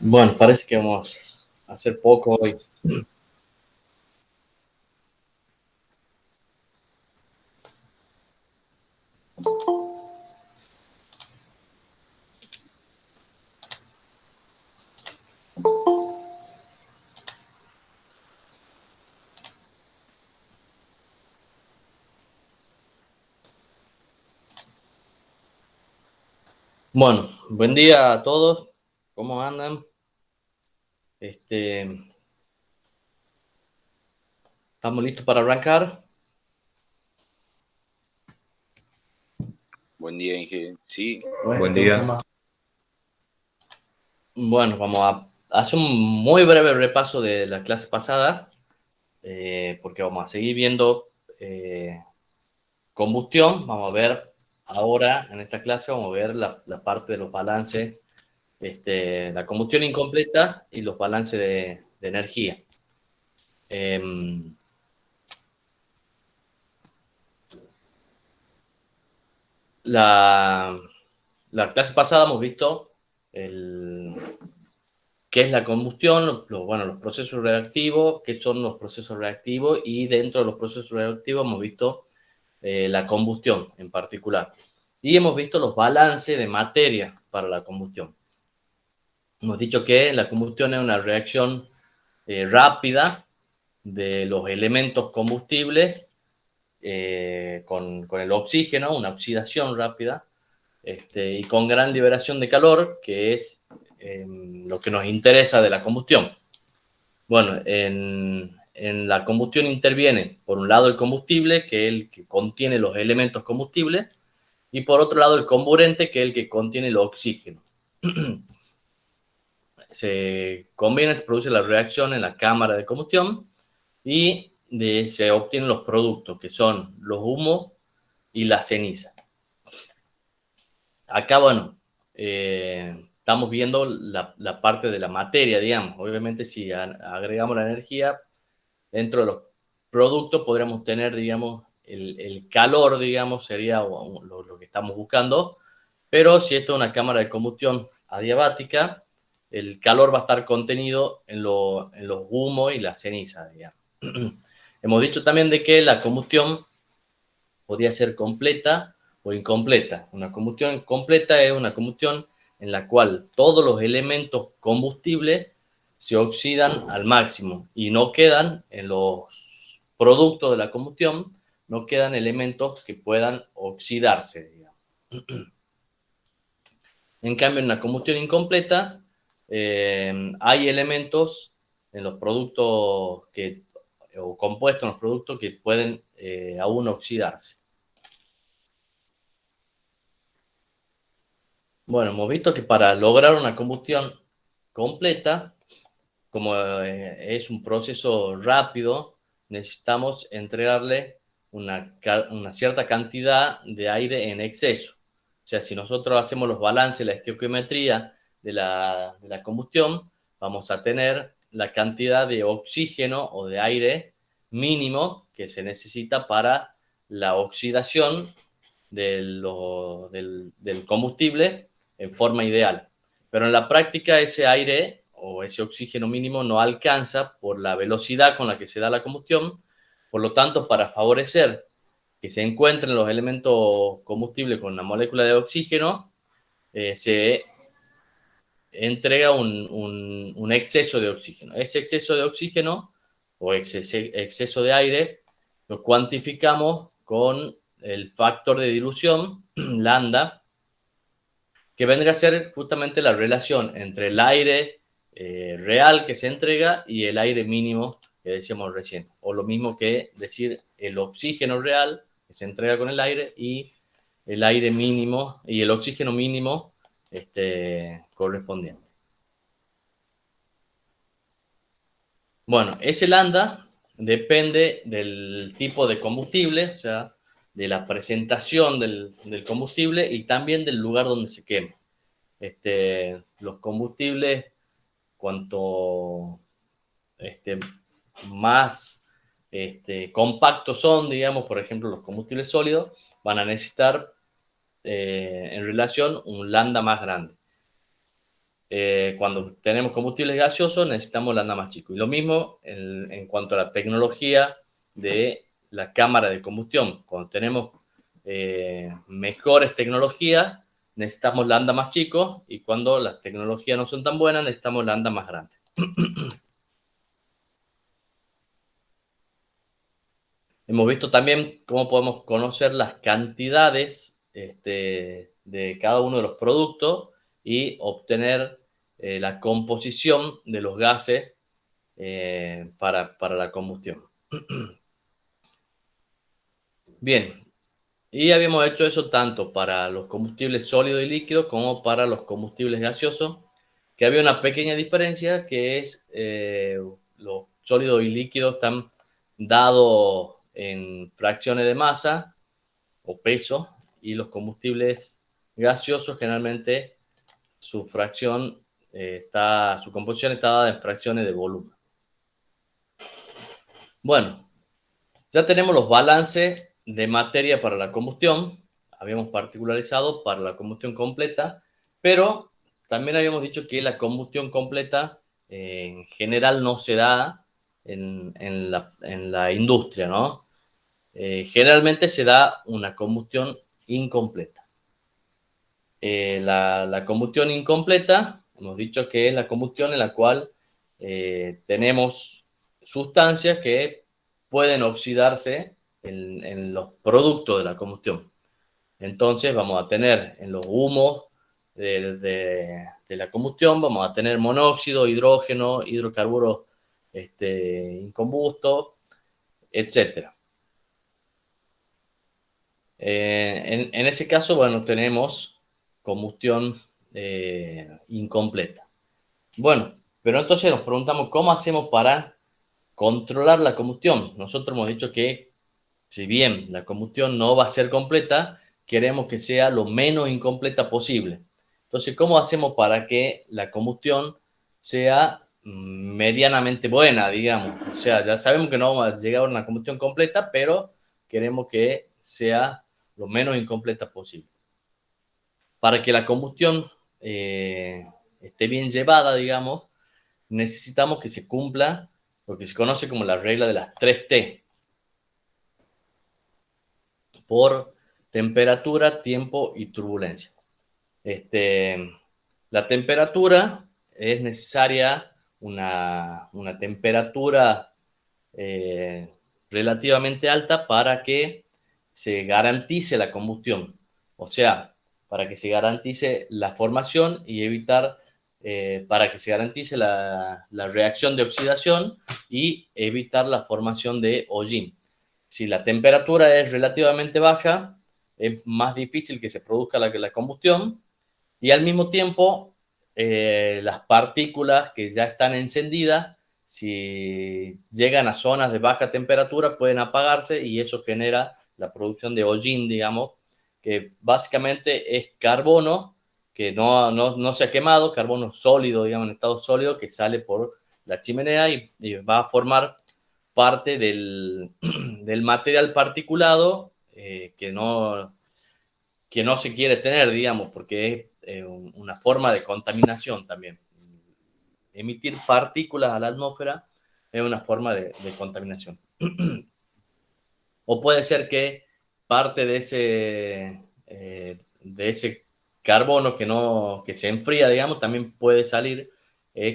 Bueno, parece que vamos a hacer poco hoy. Bueno, buen día a todos. ¿Cómo andan? ¿Estamos listos para arrancar? Buen día, Inge. Sí, Buen día. Bueno, vamos a hacer un muy breve repaso de la clase pasada, porque vamos a seguir viendo combustión. Vamos a ver ahora, en esta clase, vamos a ver la parte de los balances, la combustión incompleta y los balances de energía. La clase pasada hemos visto qué es la combustión, los procesos reactivos, qué son los procesos reactivos, y dentro de los procesos reactivos hemos visto la combustión en particular. Y hemos visto los balances de materia para la combustión. Hemos dicho que la combustión es una reacción rápida de los elementos combustibles con el oxígeno, una oxidación rápida, y con gran liberación de calor, que es lo que nos interesa de la combustión. Bueno, en la combustión interviene, por un lado, el combustible, que es el que contiene los elementos combustibles, y por otro lado, el comburente, que es el que contiene el oxígeno. Se combina, se produce la reacción en la cámara de combustión y se obtienen los productos, que son los humos y la ceniza. Acá, bueno, estamos viendo la parte de la materia, digamos. Obviamente, si agregamos la energía, dentro de los productos podríamos tener, digamos, el calor, digamos, sería lo que estamos buscando. Pero si esto es una cámara de combustión adiabática, el calor va a estar contenido en los humos y la ceniza, digamos. Hemos dicho también de que la combustión podía ser completa o incompleta. Una combustión completa es una combustión en la cual todos los elementos combustibles se oxidan al máximo y no quedan en los productos de la combustión, no quedan elementos que puedan oxidarse, digamos. En cambio, en la combustión incompleta hay elementos en los productos o compuestos en los productos que pueden aún oxidarse. Bueno, hemos visto que para lograr una combustión completa, como es un proceso rápido, necesitamos entregarle una cierta cantidad de aire en exceso. O sea, si nosotros hacemos los balances, la estequiometría de la combustión, vamos a tener la cantidad de oxígeno o de aire mínimo que se necesita para la oxidación del combustible en forma ideal. Pero en la práctica ese aire o ese oxígeno mínimo no alcanza por la velocidad con la que se da la combustión. Por lo tanto, para favorecer que se encuentren los elementos combustibles con la molécula de oxígeno, se entrega un exceso de oxígeno. Ese exceso de oxígeno o exceso de aire lo cuantificamos con el factor de dilución, lambda, que vendría a ser justamente la relación entre el aire real que se entrega y el aire mínimo que decíamos recién. O lo mismo que decir el oxígeno real que se entrega con el aire y el aire mínimo y el oxígeno mínimo correspondiente. Bueno, ese lambda depende del tipo de combustible, o sea, de la presentación del combustible y también del lugar donde se quema. Los combustibles, cuanto más compactos son, digamos, por ejemplo, los combustibles sólidos, van a necesitar en relación un lambda más grande. Cuando tenemos combustibles gaseosos necesitamos lambda más chico. Y lo mismo en cuanto a la tecnología de la cámara de combustión. Cuando tenemos mejores tecnologías, necesitamos lambda más chicos, y cuando las tecnologías no son tan buenas, necesitamos lambda más grandes. Hemos visto también cómo podemos conocer las cantidades de cada uno de los productos y obtener la composición de los gases para la combustión. Bien, y habíamos hecho eso tanto para los combustibles sólidos y líquidos como para los combustibles gaseosos, que había una pequeña diferencia, que es los sólidos y líquidos están dados en fracciones de masa o peso, y los combustibles gaseosos generalmente su fracción su composición está dada en fracciones de volumen. Bueno, ya tenemos los balances de materia para la combustión. Habíamos particularizado para la combustión completa, pero también habíamos dicho que la combustión completa en general no se da en la industria, ¿no? Generalmente se da una combustión incompleta. La combustión incompleta, hemos dicho que es la combustión en la cual tenemos sustancias que pueden oxidarse en los productos de la combustión. Entonces vamos a tener en los humos de la combustión, vamos a tener monóxido, hidrógeno, hidrocarburos incombustos, etc. En ese caso, bueno, tenemos combustión incompleta. Bueno, pero entonces nos preguntamos cómo hacemos para controlar la combustión. Nosotros hemos dicho que si bien la combustión no va a ser completa, queremos que sea lo menos incompleta posible. Entonces, ¿cómo hacemos para que la combustión sea medianamente buena, digamos? O sea, ya sabemos que no vamos a llegar a una combustión completa, pero queremos que sea lo menos incompleta posible. Para que la combustión esté bien llevada, digamos, necesitamos que se cumpla lo que se conoce como la regla de las 3T. Por temperatura, tiempo y turbulencia. La temperatura es necesaria una temperatura relativamente alta para que se garantice la combustión. O sea, para que se garantice la formación y evitar, para que se garantice la reacción de oxidación y evitar la formación de hollín. Si la temperatura es relativamente baja, es más difícil que se produzca la combustión, y al mismo tiempo las partículas que ya están encendidas, si llegan a zonas de baja temperatura, pueden apagarse, y eso genera la producción de hollín, digamos, que básicamente es carbono que no se ha quemado, carbono sólido, digamos, en estado sólido, que sale por la chimenea y va a formar parte del material particulado que no se quiere tener, digamos, porque es una forma de contaminación también. Emitir partículas a la atmósfera es una forma de contaminación. O puede ser que parte de ese carbono que se enfría, digamos, también puede salir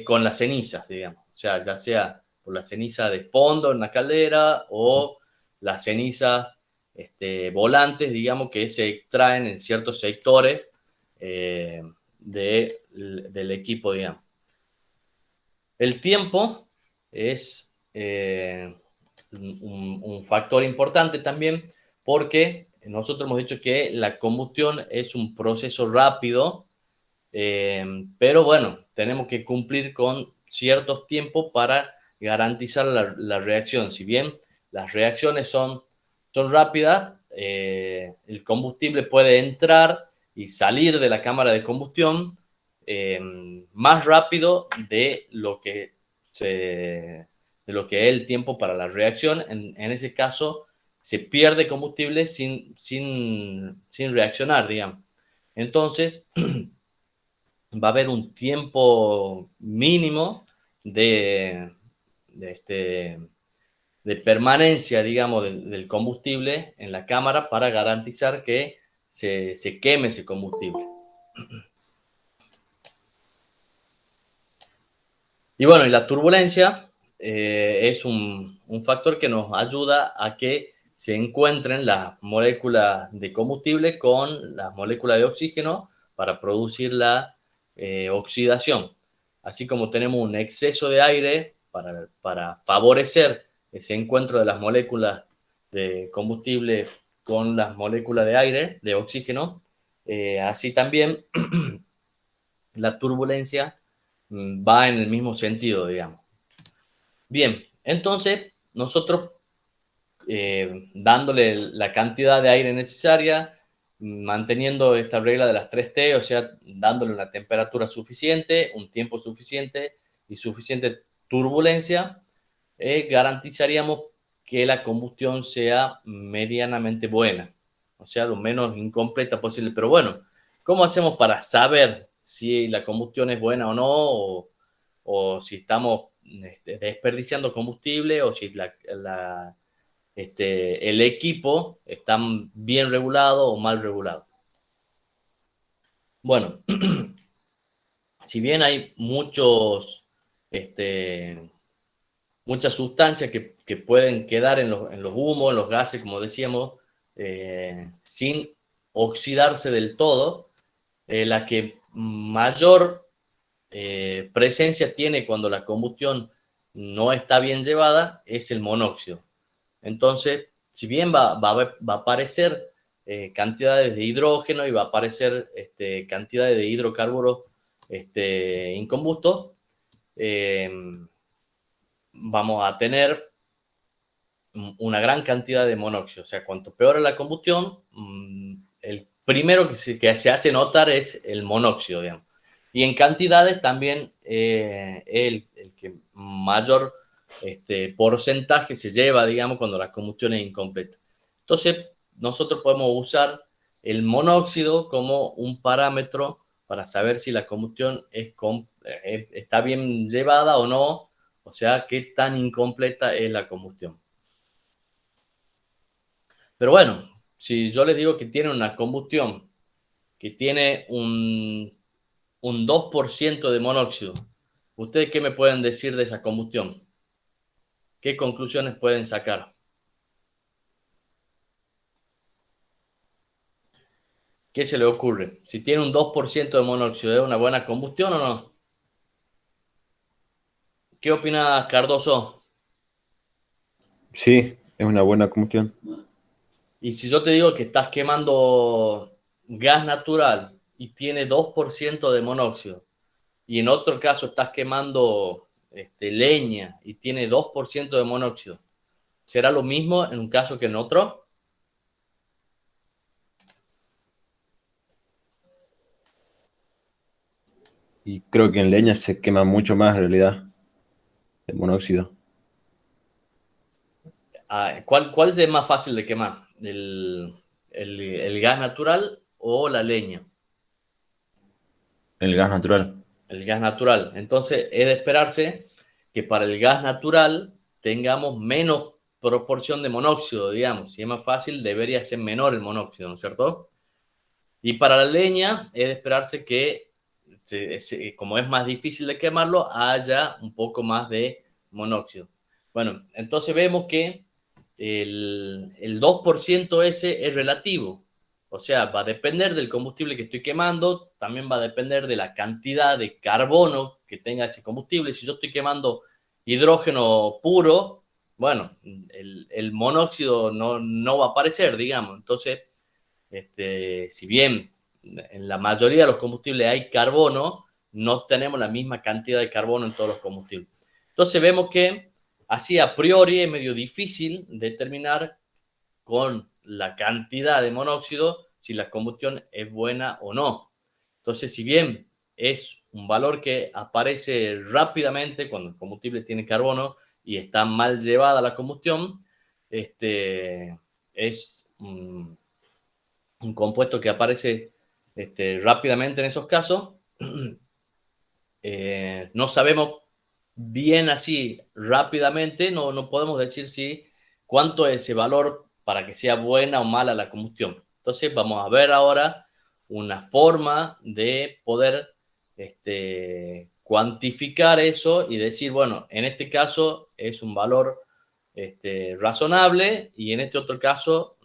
con las cenizas, digamos. O sea, ya sea por la ceniza de fondo en la caldera o las cenizas volantes, digamos, que se extraen en ciertos sectores del equipo, digamos. El tiempo es un factor importante también, porque nosotros hemos dicho que la combustión es un proceso rápido, pero bueno, tenemos que cumplir con ciertos tiempos para garantizar la reacción. Si bien las reacciones son rápidas, el combustible puede entrar y salir de la cámara de combustión más rápido de lo que de lo que es el tiempo para la reacción. En ese caso, se pierde combustible sin reaccionar, digamos. Entonces, va a haber un tiempo mínimo de, de, este, de permanencia, digamos, del combustible en la cámara para garantizar que se queme ese combustible. Y bueno, y la turbulencia es un factor que nos ayuda a que se encuentren las moléculas de combustible con las moléculas de oxígeno para producir la oxidación. Así como tenemos un exceso de aire para favorecer ese encuentro de las moléculas de combustible con las moléculas de aire, de oxígeno, así también la turbulencia va en el mismo sentido, digamos. Bien, entonces nosotros dándole la cantidad de aire necesaria, manteniendo esta regla de las 3T, o sea, dándole una temperatura suficiente, un tiempo suficiente y suficiente turbulencia, garantizaríamos que la combustión sea medianamente buena, o sea, lo menos incompleta posible. Pero bueno, ¿cómo hacemos para saber si la combustión es buena o no? O si estamos desperdiciando combustible o si el equipo está bien regulado o mal regulado. Bueno, si bien hay muchas sustancias que pueden quedar en los humos, en los gases, como decíamos, sin oxidarse del todo, la que mayor presencia tiene cuando la combustión no está bien llevada es el monóxido. Entonces, si bien va a aparecer cantidades de hidrógeno y va a aparecer cantidades de hidrocarburos incombustos, eh, vamos a tener una gran cantidad de monóxido. O sea, cuanto peor es la combustión, el primero que se hace notar es el monóxido, digamos. Y en cantidades también el que mayor porcentaje se lleva, digamos, cuando la combustión es incompleta. Entonces, nosotros podemos usar el monóxido como un parámetro para saber si la combustión está bien llevada o no, o sea, qué tan incompleta es la combustión. Pero bueno, si yo les digo que tiene una combustión que tiene un 2% de monóxido, ¿ustedes qué me pueden decir de esa combustión? ¿Qué conclusiones pueden sacar? ¿Qué se le ocurre? Si tiene un 2% de monóxido, ¿es una buena combustión o no? ¿Qué opina Cardoso? Sí, es una buena combustión. Y si yo te digo que estás quemando gas natural y tiene 2% de monóxido, y en otro caso estás quemando leña y tiene 2% de monóxido, ¿será lo mismo en un caso que en otro? Y creo que en leña se quema mucho más en realidad el monóxido. ¿Cuál es más fácil de quemar? ¿El gas natural o la leña? El gas natural. El gas natural. Entonces, es de esperarse que para el gas natural tengamos menos proporción de monóxido, digamos. Si es más fácil, debería ser menor el monóxido, ¿no es cierto? Y para la leña, es de esperarse que, como es más difícil de quemarlo, haya un poco más de monóxido. Bueno, entonces vemos que el 2% ese es relativo. O sea, va a depender del combustible que estoy quemando, también va a depender de la cantidad de carbono que tenga ese combustible. Si yo estoy quemando hidrógeno puro, bueno, el monóxido no va a aparecer, digamos. Entonces, si bien en la mayoría de los combustibles hay carbono, no tenemos la misma cantidad de carbono en todos los combustibles. Entonces vemos que así a priori es medio difícil determinar con la cantidad de monóxido si la combustión es buena o no. Entonces, si bien es un valor que aparece rápidamente cuando el combustible tiene carbono y está mal llevada la combustión, es un compuesto que aparece rápidamente en esos casos. No sabemos bien así rápidamente, no podemos decir si cuánto es ese valor para que sea buena o mala la combustión. Entonces vamos a ver ahora una forma de poder cuantificar eso y decir, bueno, en este caso es un valor razonable y en este otro caso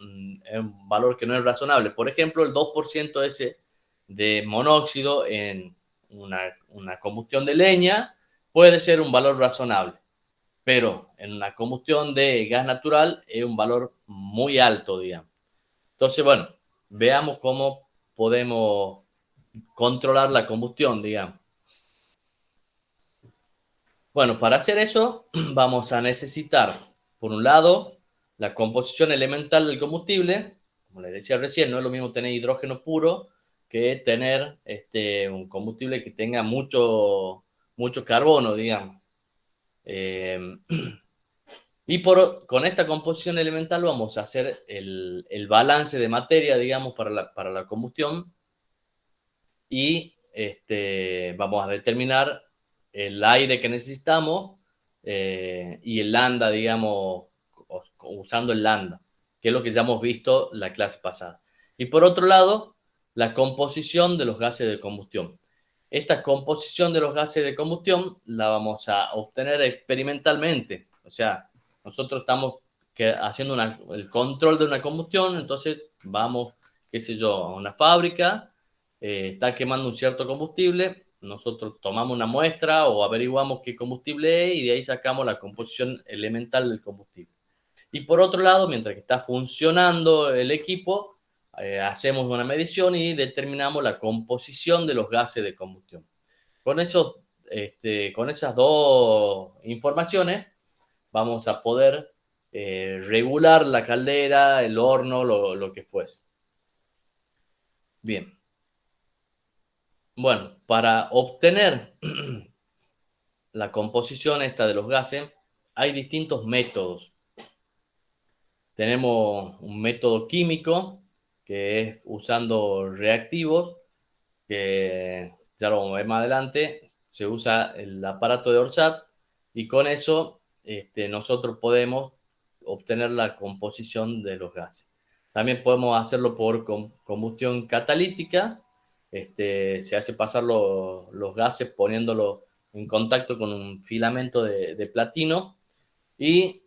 es un valor que no es razonable. Por ejemplo, el 2% ese de monóxido en una combustión de leña puede ser un valor razonable, pero en una combustión de gas natural es un valor muy alto, digamos. Entonces, bueno, veamos cómo podemos controlar la combustión, digamos. Bueno, para hacer eso vamos a necesitar, por un lado, la composición elemental del combustible. Como les decía recién, no es lo mismo tener hidrógeno puro que tener un combustible que tenga mucho carbono, digamos. Y con esta composición elemental vamos a hacer el balance de materia, digamos, para la combustión y vamos a determinar el aire que necesitamos y el lambda, digamos, usando el lambda, que es lo que ya hemos visto la clase pasada. Y por otro lado, la composición de los gases de combustión. Esta composición de los gases de combustión la vamos a obtener experimentalmente. O sea, nosotros estamos haciendo el control de una combustión, entonces vamos, qué sé yo, a una fábrica, está quemando un cierto combustible, nosotros tomamos una muestra o averiguamos qué combustible es y de ahí sacamos la composición elemental del combustible. Y por otro lado, mientras que está funcionando el equipo, hacemos una medición y determinamos la composición de los gases de combustión. Con, con esas dos informaciones vamos a poder regular la caldera, el horno, lo que fuese. Bien. Bueno, para obtener la composición esta de los gases hay distintos métodos. Tenemos un método químico que es usando reactivos, que ya lo vamos a ver más adelante. Se usa el aparato de Orszag y con eso nosotros podemos obtener la composición de los gases. También podemos hacerlo por combustión catalítica. Se hace pasar los gases poniéndolo en contacto con un filamento de platino y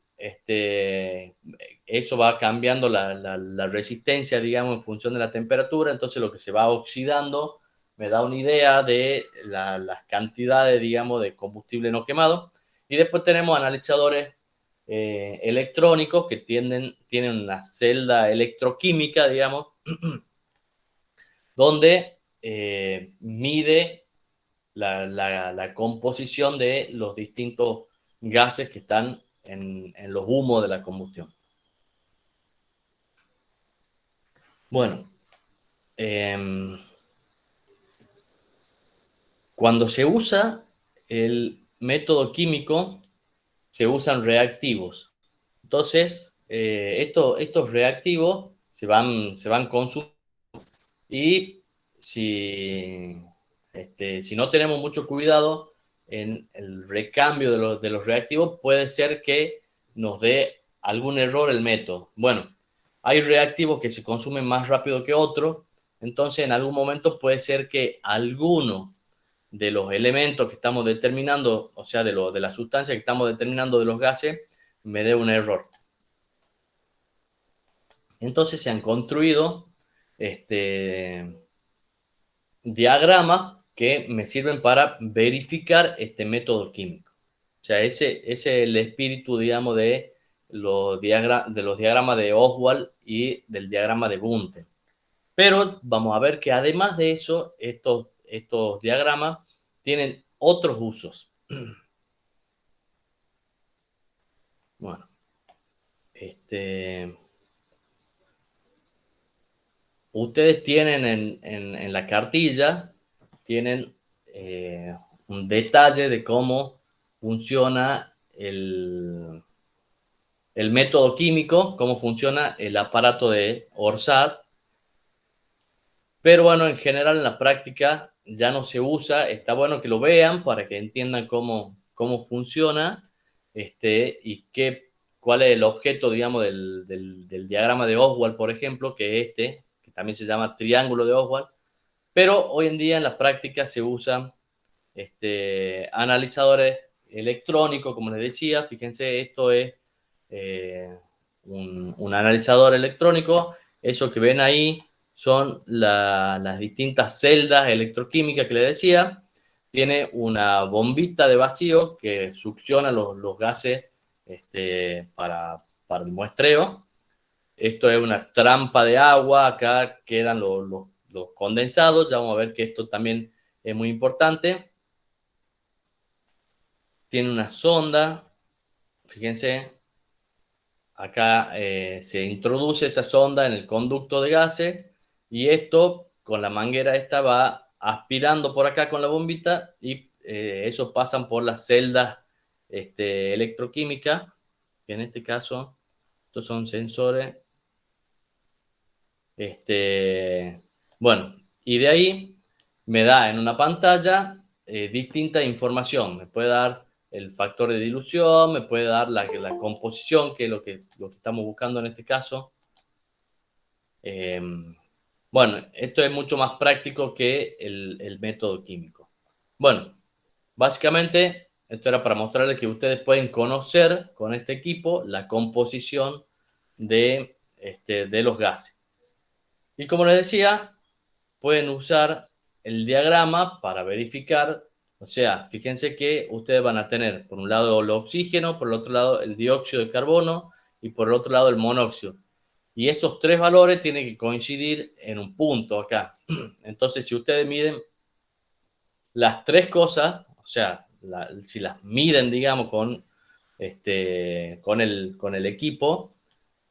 eso va cambiando la resistencia, digamos, en función de la temperatura. Entonces lo que se va oxidando me da una idea de las cantidades, digamos, de combustible no quemado. Y después tenemos analizadores electrónicos que tienen una celda electroquímica, digamos, donde mide la composición de los distintos gases que están en los humos de la combustión. Bueno, cuando se usa el método químico, se usan reactivos. Entonces, estos reactivos se van consumiendo y si no tenemos mucho cuidado en el recambio de los reactivos, puede ser que nos dé algún error el método. Bueno, hay reactivos que se consumen más rápido que otros, entonces en algún momento puede ser que alguno de los elementos que estamos determinando, o sea, de la sustancia que estamos determinando de los gases, me dé un error. Entonces se han construido diagramas que me sirven para verificar este método químico. O sea, ese es el espíritu, digamos, de los diagramas de Ostwald y del diagrama de Bunte. Pero vamos a ver que además de eso, estos diagramas tienen otros usos. Bueno, ustedes tienen en la cartilla, tienen un detalle de cómo funciona el método químico, cómo funciona el aparato de Orsat. Pero bueno, en general en la práctica ya no se usa. Está bueno que lo vean para que entiendan cómo funciona y cuál es el objeto, digamos, del diagrama de Oswald, por ejemplo, que que también se llama triángulo de Oswald. Pero hoy en día en la práctica se usan analizadores electrónicos, como les decía. Fíjense, esto es un analizador electrónico. Eso que ven ahí son las distintas celdas electroquímicas que les decía. Tiene una bombita de vacío que succiona los gases para el muestreo. Esto es una trampa de agua. Acá quedan los condensados. Ya vamos a ver que esto también es muy importante. Tiene una sonda. Fíjense, acá se introduce esa sonda en el conducto de gases y esto con la manguera esta va aspirando por acá con la bombita y esos pasan por las celdas electroquímicas, que en este caso estos son sensores. Bueno, y de ahí me da en una pantalla distinta información. Me puede dar el factor de dilución, me puede dar la composición, que es lo que estamos buscando en este caso. Bueno, esto es mucho más práctico que el método químico. Bueno, básicamente esto era para mostrarles que ustedes pueden conocer con este equipo la composición de los gases. Y como les decía, pueden usar el diagrama para verificar. O sea, fíjense que ustedes van a tener por un lado el oxígeno, por el otro lado el dióxido de carbono y por el otro lado el monóxido. Y esos tres valores tienen que coincidir en un punto acá. Entonces, si ustedes miden las tres cosas, o sea, si las miden, digamos, con el equipo,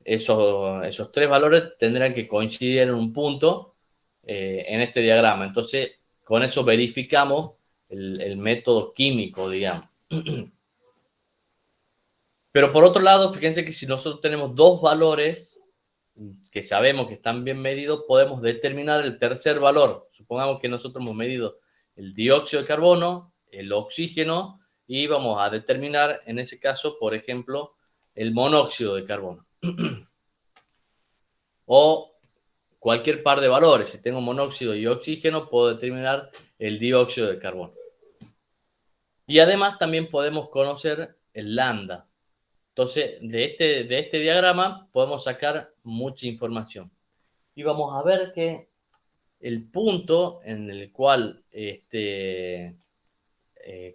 esos tres valores tendrán que coincidir en un punto en este diagrama. Entonces, con eso verificamos el método químico, digamos. Pero por otro lado, fíjense que si nosotros tenemos dos valores que sabemos que están bien medidos, podemos determinar el tercer valor. Supongamos que nosotros hemos medido el dióxido de carbono, el oxígeno, y vamos a determinar en ese caso, por ejemplo, el monóxido de carbono. O cualquier par de valores. Si tengo monóxido y oxígeno, puedo determinar el dióxido de carbono. Y además también podemos conocer el lambda. Entonces, de este diagrama podemos sacar mucha información. Y vamos a ver que el punto en el cual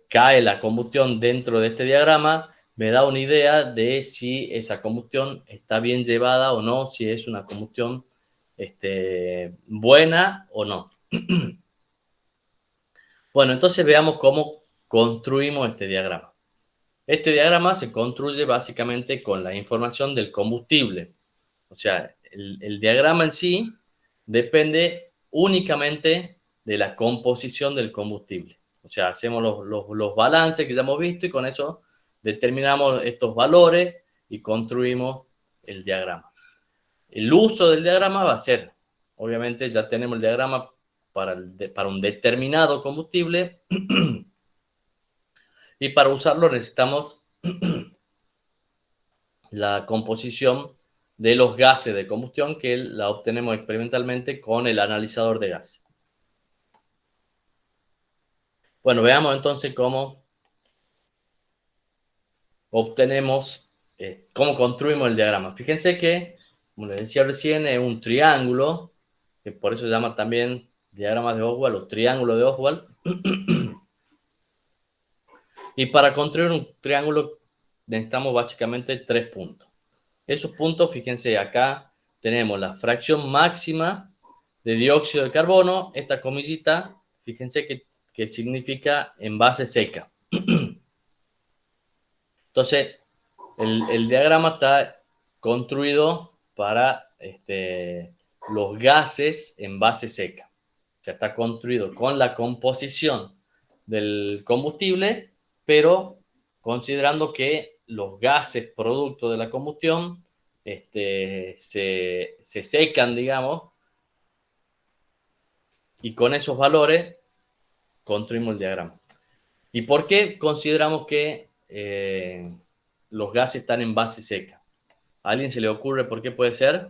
cae la combustión dentro de este diagrama me da una idea de si esa combustión está bien llevada o no, si es una combustión buena o no. Bueno, entonces veamos cómo construimos este diagrama. Este diagrama se construye básicamente con la información del combustible. O sea, el diagrama en sí depende únicamente de la composición del combustible. O sea, hacemos los balances que ya hemos visto y con eso determinamos estos valores y construimos el diagrama. El uso del diagrama va a ser, obviamente ya tenemos el diagrama para un determinado combustible y para usarlo necesitamos la composición de los gases de combustión que la obtenemos experimentalmente con el analizador de gases. Bueno, veamos entonces cómo obtenemos, cómo construimos el diagrama. Fíjense que, como les decía recién, es un triángulo, que por eso se llama también diagrama de Oswald o triángulo de Oswald. Y para construir un triángulo necesitamos básicamente tres puntos. Esos puntos, fíjense, acá tenemos la fracción máxima de dióxido de carbono. Esta comillita, fíjense que significa envase seca. Entonces, el diagrama está construido para los gases en base seca. O sea, está construido con la composición del combustible, pero considerando que los gases producto de la combustión se secan, digamos, y con esos valores construimos el diagrama. ¿Y por qué consideramos que los gases están en base seca? ¿A alguien se le ocurre por qué puede ser?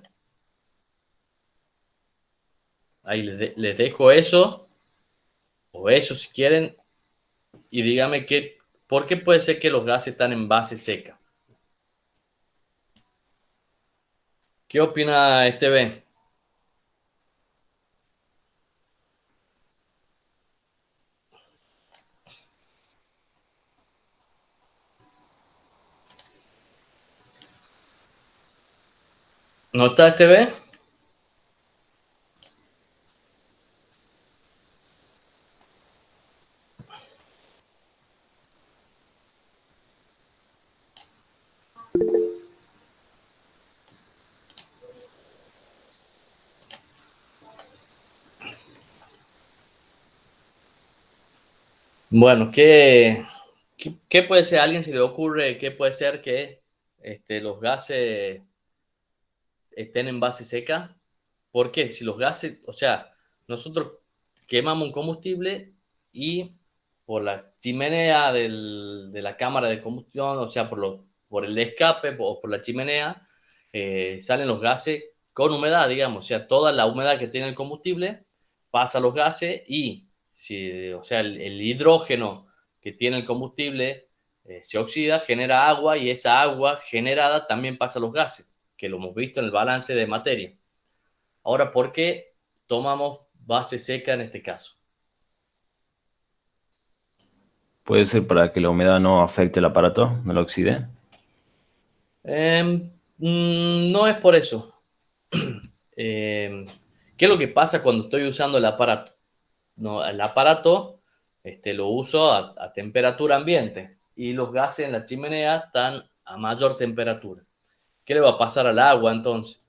Ahí les dejo eso, o eso si quieren, y dígame por qué puede ser que los gases están en base seca. ¿Qué opina B? ¿No está B? Bueno, ¿qué puede ser? ¿A alguien se le ocurre qué puede ser que los gases estén en base seca? ¿Por qué? Si los gases, o sea, nosotros quemamos un combustible y por la chimenea de la cámara de combustión, o sea, por el escape o por la chimenea, salen los gases con humedad, digamos, o sea, toda la humedad que tiene el combustible pasa a los gases y, si, o sea, el hidrógeno que tiene el combustible se oxida, genera agua y esa agua generada también pasa a los gases, que lo hemos visto en el balance de materia. Ahora, ¿por qué tomamos base seca en este caso? Puede ser para que la humedad no afecte el aparato, no lo oxide. No es por eso. ¿Qué es lo que pasa cuando estoy usando el aparato? No, el aparato lo uso a temperatura ambiente y los gases en la chimenea están a mayor temperatura. ¿Qué le va a pasar al agua entonces?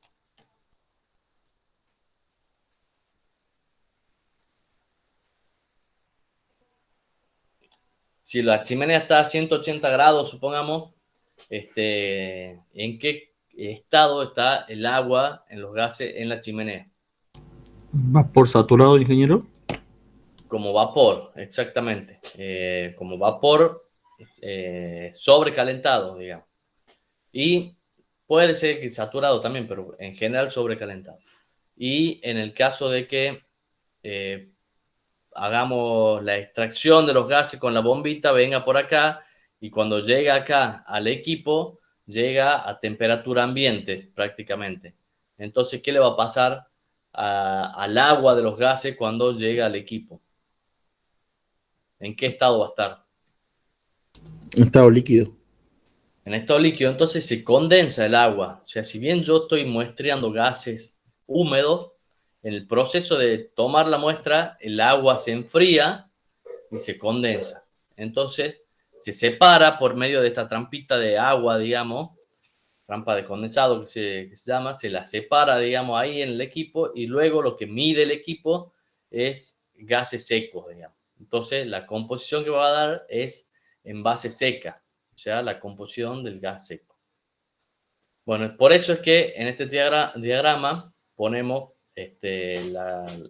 Si la chimenea está a 180 grados, supongamos, ¿en qué estado está el agua en los gases en la chimenea? ¿Vapor saturado, ingeniero? Como vapor, exactamente. Como vapor sobrecalentado, digamos. Y puede ser que saturado también, pero en general sobrecalentado. Y en el caso de que eh, hagamos la extracción de los gases con la bombita, venga por acá y cuando llega acá al equipo, llega a temperatura ambiente prácticamente. Entonces, ¿qué le va a pasar al agua de los gases cuando llega al equipo? ¿En qué estado va a estar? Estado líquido. En estado líquido, entonces se condensa el agua. O sea, si bien yo estoy muestreando gases húmedos, en el proceso de tomar la muestra, el agua se enfría y se condensa. Entonces, se separa por medio de esta trampita de agua, digamos, trampa de condensado que se llama, se la separa, digamos, ahí en el equipo y luego lo que mide el equipo es gases secos, digamos. Entonces, la composición que va a dar es en base seca, o sea, la composición del gas seco. Bueno, por eso es que en este diagrama ponemos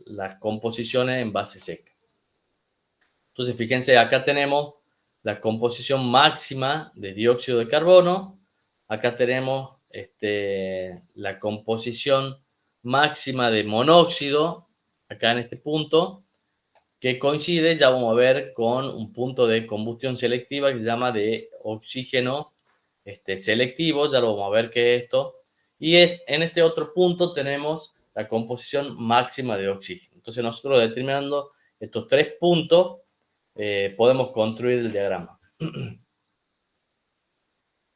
las composiciones en base seca. Entonces, fíjense, acá tenemos la composición máxima de dióxido de carbono. Acá tenemos la composición máxima de monóxido, acá en este punto, que coincide, ya vamos a ver, con un punto de combustión selectiva que se llama de oxígeno selectivo, ya lo vamos a ver qué es esto. Y en este otro punto tenemos la composición máxima de oxígeno. Entonces nosotros determinando estos tres puntos podemos construir el diagrama.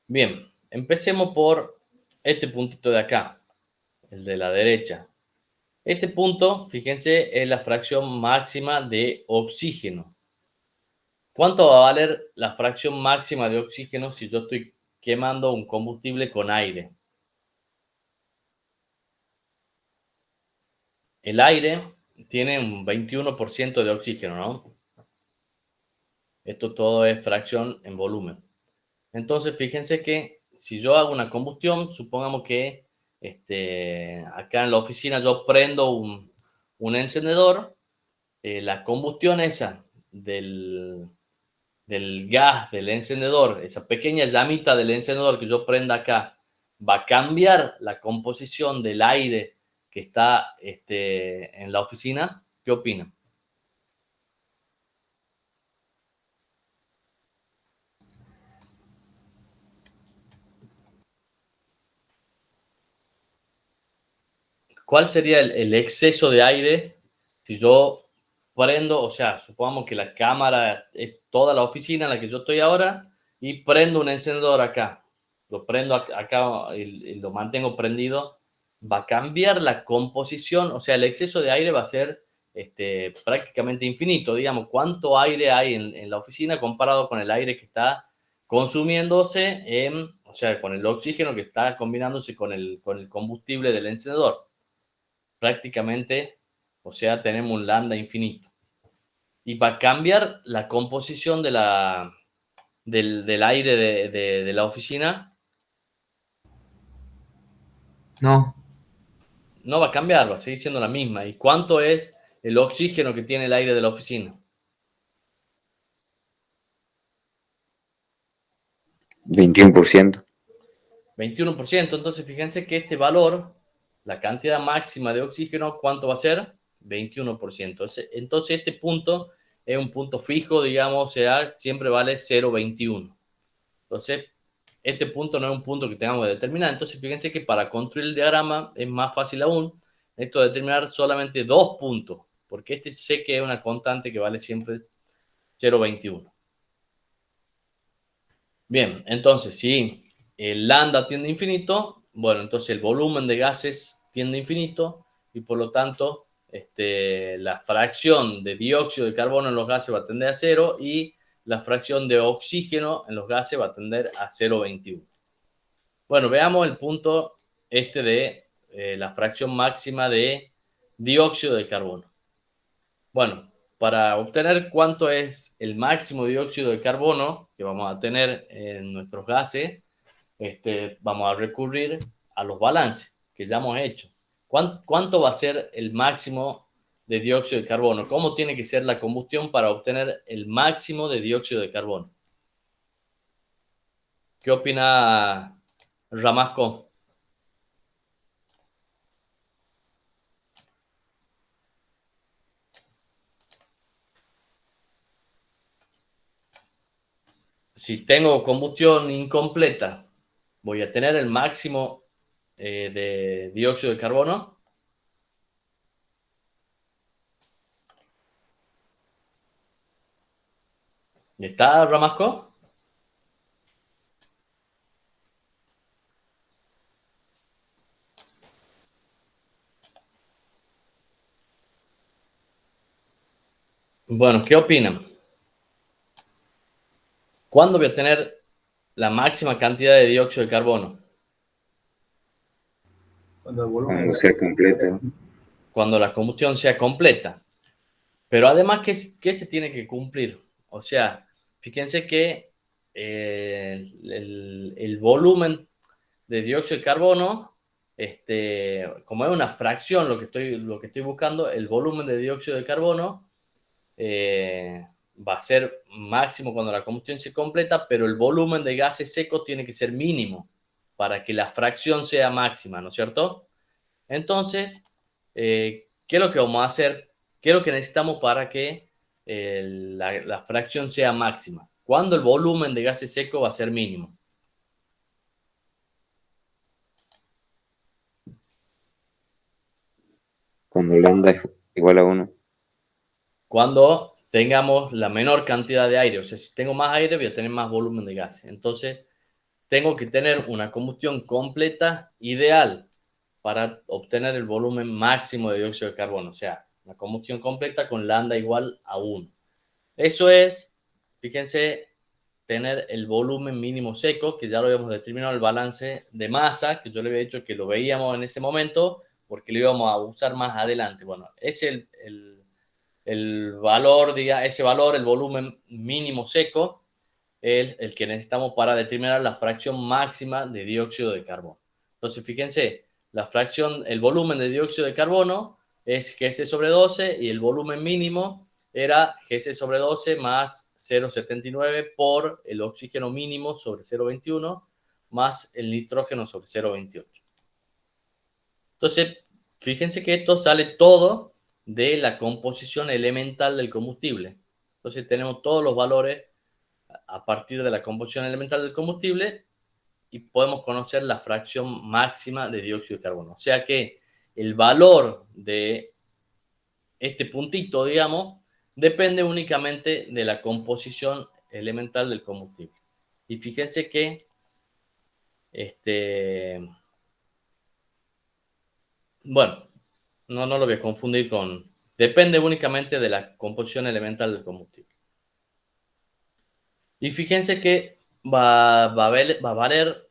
Bien, empecemos por este puntito de acá, el de la derecha. Este punto, fíjense, es la fracción máxima de oxígeno. ¿Cuánto va a valer la fracción máxima de oxígeno si yo estoy quemando un combustible con aire? El aire tiene un 21% de oxígeno, ¿no? Esto todo es fracción en volumen. Entonces, fíjense que si yo hago una combustión, supongamos que acá en la oficina yo prendo un encendedor, la combustión esa del gas del encendedor, esa pequeña llamita del encendedor que yo prenda acá, va a cambiar la composición del aire que está en la oficina. ¿Qué opinan? ¿Cuál sería el exceso de aire si yo prendo, o sea, supongamos que la cámara es toda la oficina en la que yo estoy ahora y prendo un encendedor acá, lo prendo acá y lo mantengo prendido, va a cambiar la composición, o sea, el exceso de aire va a ser prácticamente infinito, digamos, cuánto aire hay en la oficina comparado con el aire que está consumiéndose, o sea, con el oxígeno que está combinándose con el combustible del encendedor. Prácticamente, o sea, tenemos un lambda infinito. Y va a cambiar la composición del aire de la oficina. No, No va a cambiar, va a seguir siendo la misma. ¿Y cuánto es el oxígeno que tiene el aire de la oficina? 21%. 21%. Entonces, fíjense que este valor, la cantidad máxima de oxígeno, ¿cuánto va a ser? 21%. Entonces, este punto es un punto fijo, digamos, o sea, siempre vale 0,21. Entonces, este punto no es un punto que tengamos que determinar. Entonces, fíjense que para construir el diagrama es más fácil aún esto de determinar solamente 2 puntos, porque sé que es una constante que vale siempre 0,21. Bien, entonces, si el lambda tiende a infinito, bueno, entonces el volumen de gases tiende a infinito y por lo tanto la fracción de dióxido de carbono en los gases va a tender a 0 y la fracción de oxígeno en los gases va a tender a 0,21. Bueno, veamos el punto de la fracción máxima de dióxido de carbono. Bueno, para obtener cuánto es el máximo de dióxido de carbono que vamos a tener en nuestros gases, vamos a recurrir a los balances que ya hemos hecho. ¿Cuánto va a ser el máximo de dióxido de carbono? ¿Cómo tiene que ser la combustión para obtener el máximo de dióxido de carbono? ¿Qué opina Ramasco? Si tengo combustión incompleta, voy a tener el máximo de dióxido de carbono. ¿Está Ramasco? Bueno, ¿qué opinan? ¿Cuándo voy a tener la máxima cantidad de dióxido de carbono? Cuando sea completo. Cuando la combustión sea completa. Pero además, ¿qué se tiene que cumplir? O sea, fíjense que el volumen de dióxido de carbono, como es una fracción lo que estoy buscando, el volumen de dióxido de carbono va a ser máximo cuando la combustión se completa, pero el volumen de gases secos tiene que ser mínimo para que la fracción sea máxima, ¿no es cierto? Entonces, ¿qué es lo que vamos a hacer? ¿Qué es lo que necesitamos para que la fracción sea máxima? ¿Cuándo el volumen de gases secos va a ser mínimo? Cuando lambda es igual a 1. Cuando tengamos la menor cantidad de aire. O sea, si tengo más aire, voy a tener más volumen de gases. Entonces, tengo que tener una combustión completa ideal para obtener el volumen máximo de dióxido de carbono. O sea, una combustión completa con lambda igual a 1. Eso es, fíjense, tener el volumen mínimo seco, que ya lo habíamos determinado, el balance de masa, que yo le había dicho que lo veíamos en ese momento, porque lo íbamos a usar más adelante. Bueno, es el valor, ese valor, el volumen mínimo seco, el que necesitamos para determinar la fracción máxima de dióxido de carbono. Entonces, fíjense, la fracción, el volumen de dióxido de carbono es Gc sobre 12 y el volumen mínimo era Gc sobre 12 más 0,79 por el oxígeno mínimo sobre 0,21 más el nitrógeno sobre 0,28. Entonces, fíjense que esto sale todo de la composición elemental del combustible. Entonces tenemos todos los valores a partir de la composición elemental del combustible y podemos conocer la fracción máxima de dióxido de carbono. O sea que el valor de este puntito, digamos, depende únicamente de la composición elemental del combustible. Y fíjense que bueno, no lo voy a confundir con... Depende únicamente de la composición elemental del combustible. Y fíjense que va a valer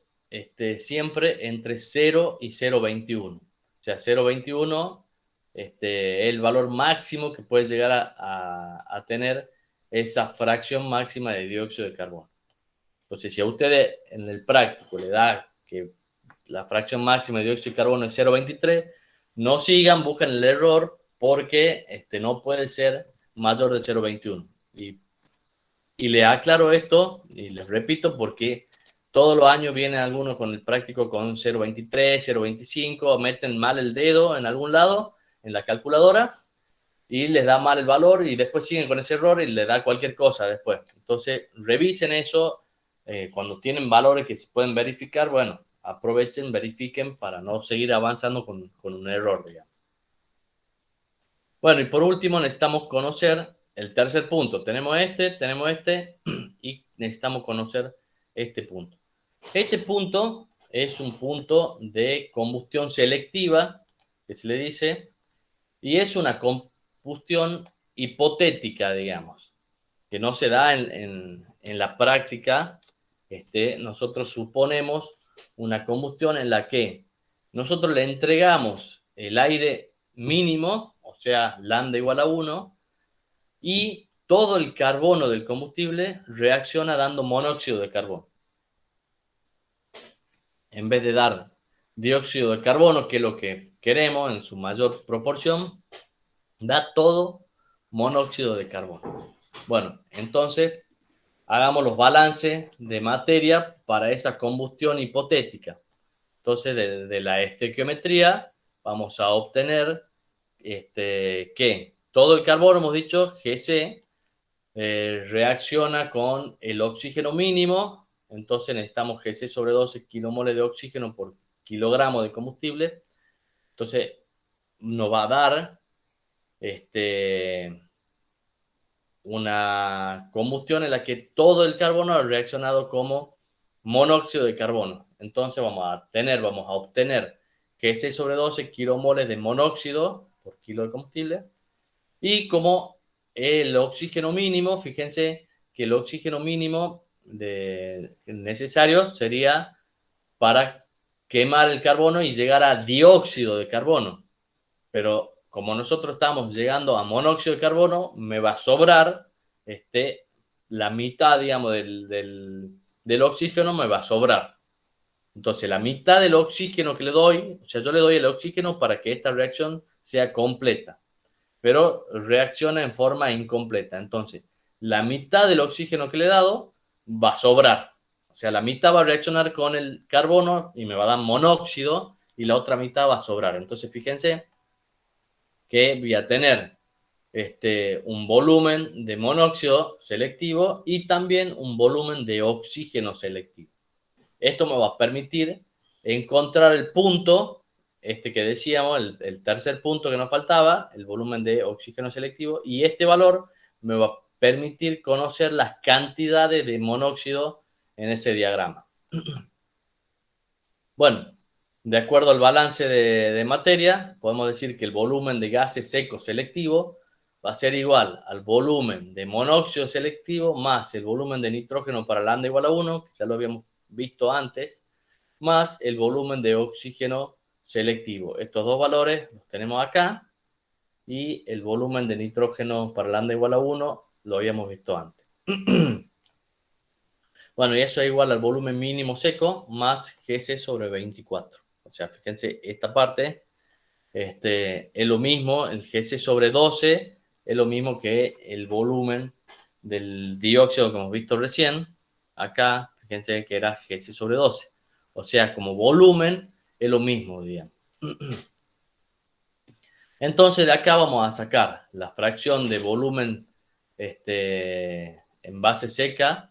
siempre entre 0 y 0,21. O sea, 0,21 el valor máximo que puede llegar a tener esa fracción máxima de dióxido de carbono. Entonces, si a ustedes en el práctico le da que la fracción máxima de dióxido de carbono es 0,23, no sigan, busquen el error porque no puede ser mayor de 0,21. Y le aclaro esto y les repito porque todos los años vienen algunos con el práctico con 0,23, 0,25, meten mal el dedo en algún lado en la calculadora y les da mal el valor y después siguen con ese error y les da cualquier cosa después. Entonces revisen eso cuando tienen valores que se pueden verificar, bueno, aprovechen, verifiquen para no seguir avanzando con un error, digamos. Bueno, y por último necesitamos conocer el tercer punto. Tenemos este y necesitamos conocer este punto. Este punto es un punto de combustión selectiva, que se le dice, y es una combustión hipotética, digamos, que no se da en la práctica. Nosotros suponemos una combustión en la que nosotros le entregamos el aire mínimo, o sea, lambda igual a 1, y todo el carbono del combustible reacciona dando monóxido de carbono. En vez de dar dióxido de carbono, que es lo que queremos en su mayor proporción, da todo monóxido de carbono. Bueno, entonces hagamos los balances de materia para esa combustión hipotética. Entonces, de la estequiometría vamos a obtener que todo el carbono, hemos dicho, Gc, reacciona con el oxígeno mínimo. Entonces necesitamos Gc sobre 12 kilomoles de oxígeno por kilogramo de combustible. Entonces nos va a dar una combustión en la que todo el carbono ha reaccionado como monóxido de carbono. Entonces vamos a obtener Gc sobre 12 kilomoles de monóxido por kilo de combustible. Y como el oxígeno mínimo, fíjense que el oxígeno mínimo necesario sería para quemar el carbono y llegar a dióxido de carbono. Pero como nosotros estamos llegando a monóxido de carbono, me va a sobrar la mitad, digamos, del oxígeno me va a sobrar. Entonces, la mitad del oxígeno que le doy, o sea, yo le doy el oxígeno para que esta reacción sea completa, pero reacciona en forma incompleta. Entonces, la mitad del oxígeno que le he dado va a sobrar. O sea, la mitad va a reaccionar con el carbono y me va a dar monóxido y la otra mitad va a sobrar. Entonces, fíjense que voy a tener un volumen de monóxido selectivo y también un volumen de oxígeno selectivo. Esto me va a permitir encontrar el punto, que decíamos, el tercer punto que nos faltaba, el volumen de oxígeno selectivo, y este valor me va a permitir conocer las cantidades de monóxido en ese diagrama. Bueno, de acuerdo al balance de materia, podemos decir que el volumen de gases secos selectivo va a ser igual al volumen de monóxido selectivo más el volumen de nitrógeno para lambda igual a 1, que ya lo habíamos visto antes, más el volumen de oxígeno selectivo. Estos dos valores los tenemos acá y el volumen de nitrógeno para lambda igual a 1 lo habíamos visto antes. Bueno, y eso es igual al volumen mínimo seco más GC sobre 24. O sea, fíjense, esta parte es lo mismo, el GC sobre 12 es lo mismo que el volumen del dióxido que hemos visto recién. Acá, fíjense que era GC sobre 12. O sea, como volumen es lo mismo, digamos. Entonces de acá vamos a sacar la fracción de volumen en base seca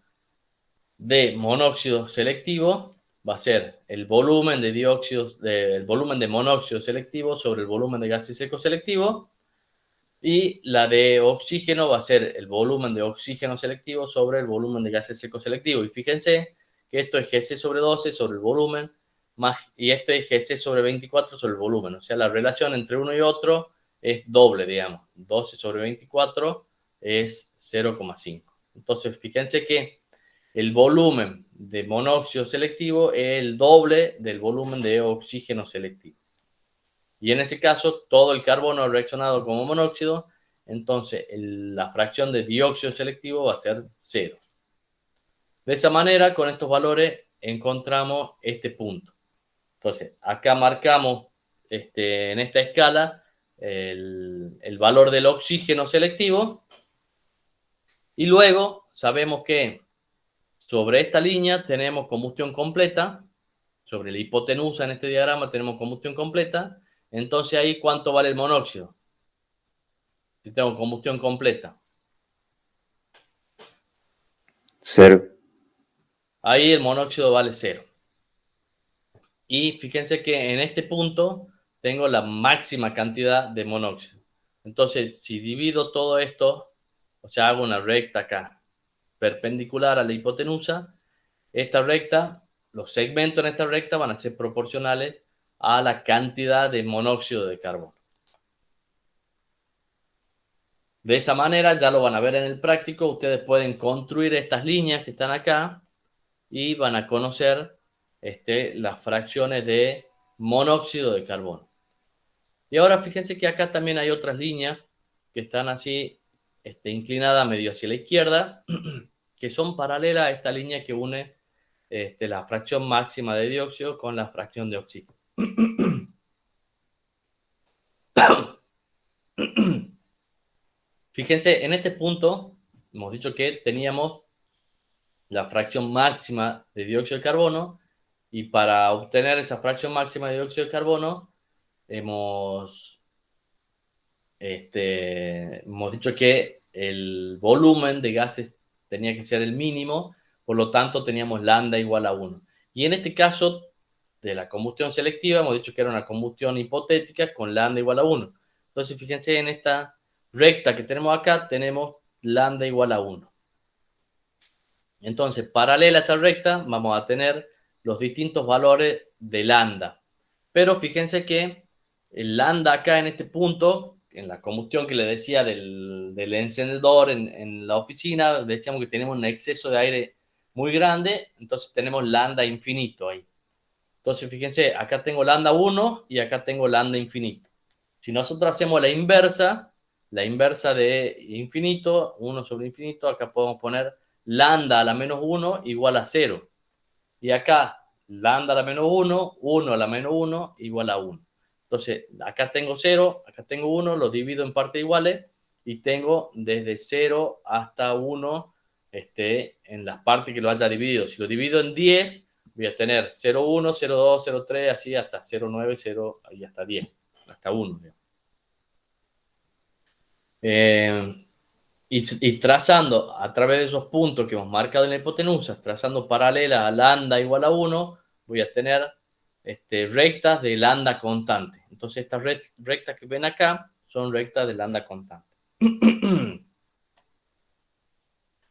de monóxido selectivo. Va a ser el volumen de el volumen de monóxido selectivo sobre el volumen de gases secos selectivo. Y la de oxígeno va a ser el volumen de oxígeno selectivo sobre el volumen de gases secos selectivo. Y fíjense que esto es GC sobre 12 sobre el volumen, más, y esto es GC sobre 24 sobre el volumen. O sea, la relación entre uno y otro es doble, digamos. 12 sobre 24 es 0,5. Entonces, fíjense que el volumen de monóxido selectivo es el doble del volumen de oxígeno selectivo. Y en ese caso, todo el carbono reaccionado como monóxido, entonces la fracción de dióxido selectivo va a ser 0. De esa manera, con estos valores, encontramos este punto. Entonces, acá marcamos en esta escala el valor del oxígeno selectivo. Y luego sabemos que sobre esta línea tenemos combustión completa. Sobre la hipotenusa en este diagrama tenemos combustión completa. Entonces ahí, ¿cuánto vale el monóxido? Si tengo combustión completa. 0. Ahí el monóxido vale 0. Y fíjense que en este punto tengo la máxima cantidad de monóxido. Entonces, si divido todo esto, o sea, hago una recta acá, perpendicular a la hipotenusa, esta recta, los segmentos en esta recta van a ser proporcionales a la cantidad de monóxido de carbono. De esa manera, ya lo van a ver en el práctico, ustedes pueden construir estas líneas que están acá y van a conocer las fracciones de monóxido de carbono. Y ahora fíjense que acá también hay otras líneas que están así inclinadas medio hacia la izquierda, que son paralelas a esta línea que une la fracción máxima de dióxido con la fracción de oxígeno. Fíjense, en este punto hemos dicho que teníamos la fracción máxima de dióxido de carbono, y para obtener esa fracción máxima de dióxido de carbono hemos dicho que el volumen de gases tenía que ser el mínimo, por lo tanto teníamos lambda igual a 1. Y en este caso de la combustión selectiva hemos dicho que era una combustión hipotética con lambda igual a 1. Entonces fíjense, en esta recta que tenemos acá tenemos lambda igual a 1. Entonces, paralela a esta recta, vamos a tener los distintos valores de lambda. Pero fíjense que el lambda acá en este punto, en la combustión que le decía del encendedor en la oficina, decíamos que tenemos un exceso de aire muy grande, entonces tenemos lambda infinito ahí. Entonces, fíjense, acá tengo lambda 1 y acá tengo lambda infinito. Si nosotros hacemos la inversa de infinito, 1 sobre infinito, acá podemos poner lambda a la menos 1 igual a 0. Y acá, lambda a la menos 1, 1 a la menos 1 igual a 1. Entonces, acá tengo 0, acá tengo 1, lo divido en partes iguales y tengo desde 0 hasta 1 en las partes que lo haya dividido. Si lo divido en 10, voy a tener 0,1, 0,2, 0,3, así hasta 0,9, 0 y hasta 10, hasta 1. Y trazando a través de esos puntos que hemos marcado en la hipotenusa, trazando paralela a lambda igual a 1, voy a tener rectas de lambda constante. Entonces estas rectas que ven acá son rectas de lambda constante.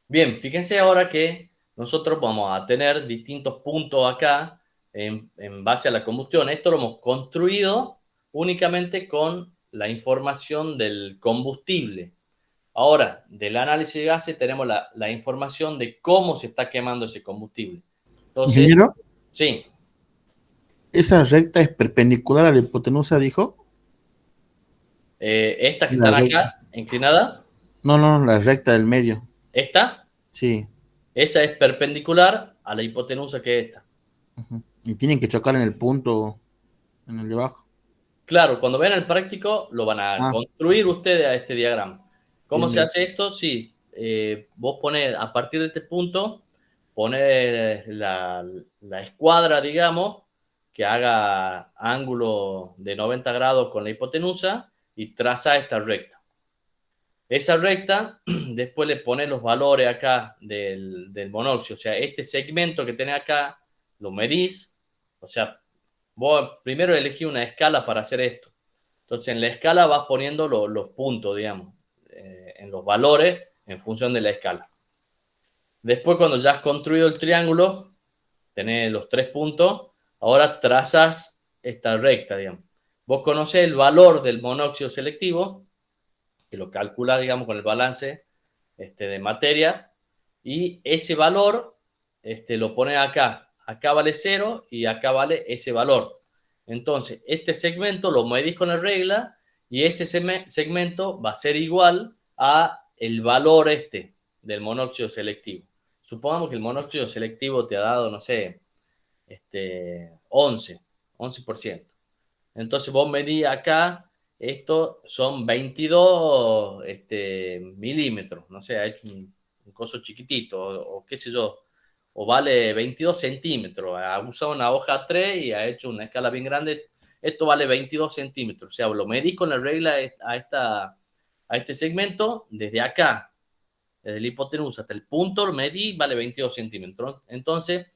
Bien, fíjense ahora que nosotros vamos a tener distintos puntos acá en base a la combustión. Esto lo hemos construido únicamente con la información del combustible. Ahora, del análisis de gases tenemos la información de cómo se está quemando ese combustible. Entonces, Ingeniero, sí, esa recta es perpendicular a la hipotenusa, dijo. estas que La están recta. acá, inclinadas, No, la recta del medio. esta, Sí. Esa es perpendicular a la hipotenusa que es esta. Ujú. Y tienen que chocar en el punto, en el de abajo. Claro, cuando vean el práctico lo van a Ah, construir ustedes a este diagrama. ¿Cómo bien, se bien. hace esto? Sí, vos pones a partir de este punto, poner la escuadra, digamos, que haga ángulo de 90 grados con la hipotenusa y traza esta recta. Esa recta, después le pones los valores acá del monóxido, o sea, este segmento que tenés acá, lo medís, o sea, vos primero elegís una escala para hacer esto. Entonces en la escala vas poniendo los puntos, digamos, en los valores en función de la escala. Después cuando ya has construido el triángulo, tenés los 3 puntos, ahora trazas esta recta, digamos. Vos conocés el valor del monóxido selectivo, que lo calculas, digamos, con el balance de materia, y ese valor lo pones acá. Acá vale 0 y acá vale ese valor. Entonces, este segmento lo medís con la regla y ese segmento va a ser igual a el valor del monóxido selectivo. Supongamos que el monóxido selectivo te ha dado, no sé, 11%. Entonces vos medís acá, esto son 22 milímetros, no sé, ha hecho un coso chiquitito, o qué sé yo, o vale 22 centímetros, ha usado una hoja 3 y ha hecho una escala bien grande, esto vale 22 centímetros, o sea, lo medís con la regla a este segmento, desde acá, desde la hipotenusa hasta el punto, lo medí, vale 22 centímetros. Entonces,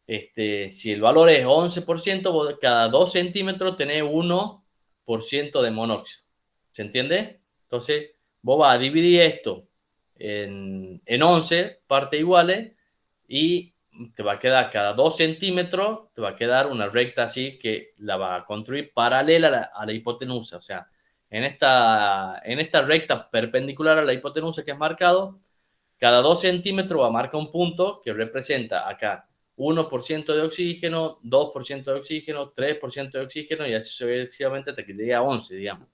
si el valor es 11%, vos cada 2 centímetros tenés 1% de monóxido. ¿Se entiende? Entonces, vos vas a dividir esto en 11 partes iguales y te va a quedar cada 2 centímetros, te va a quedar una recta así que la va a construir paralela a la hipotenusa. O sea, en esta recta perpendicular a la hipotenusa que has marcado, cada 2 centímetros va a marcar un punto que representa acá 1% de oxígeno, 2% de oxígeno, 3% de oxígeno y así sucesivamente hasta que llegue a 11, digamos.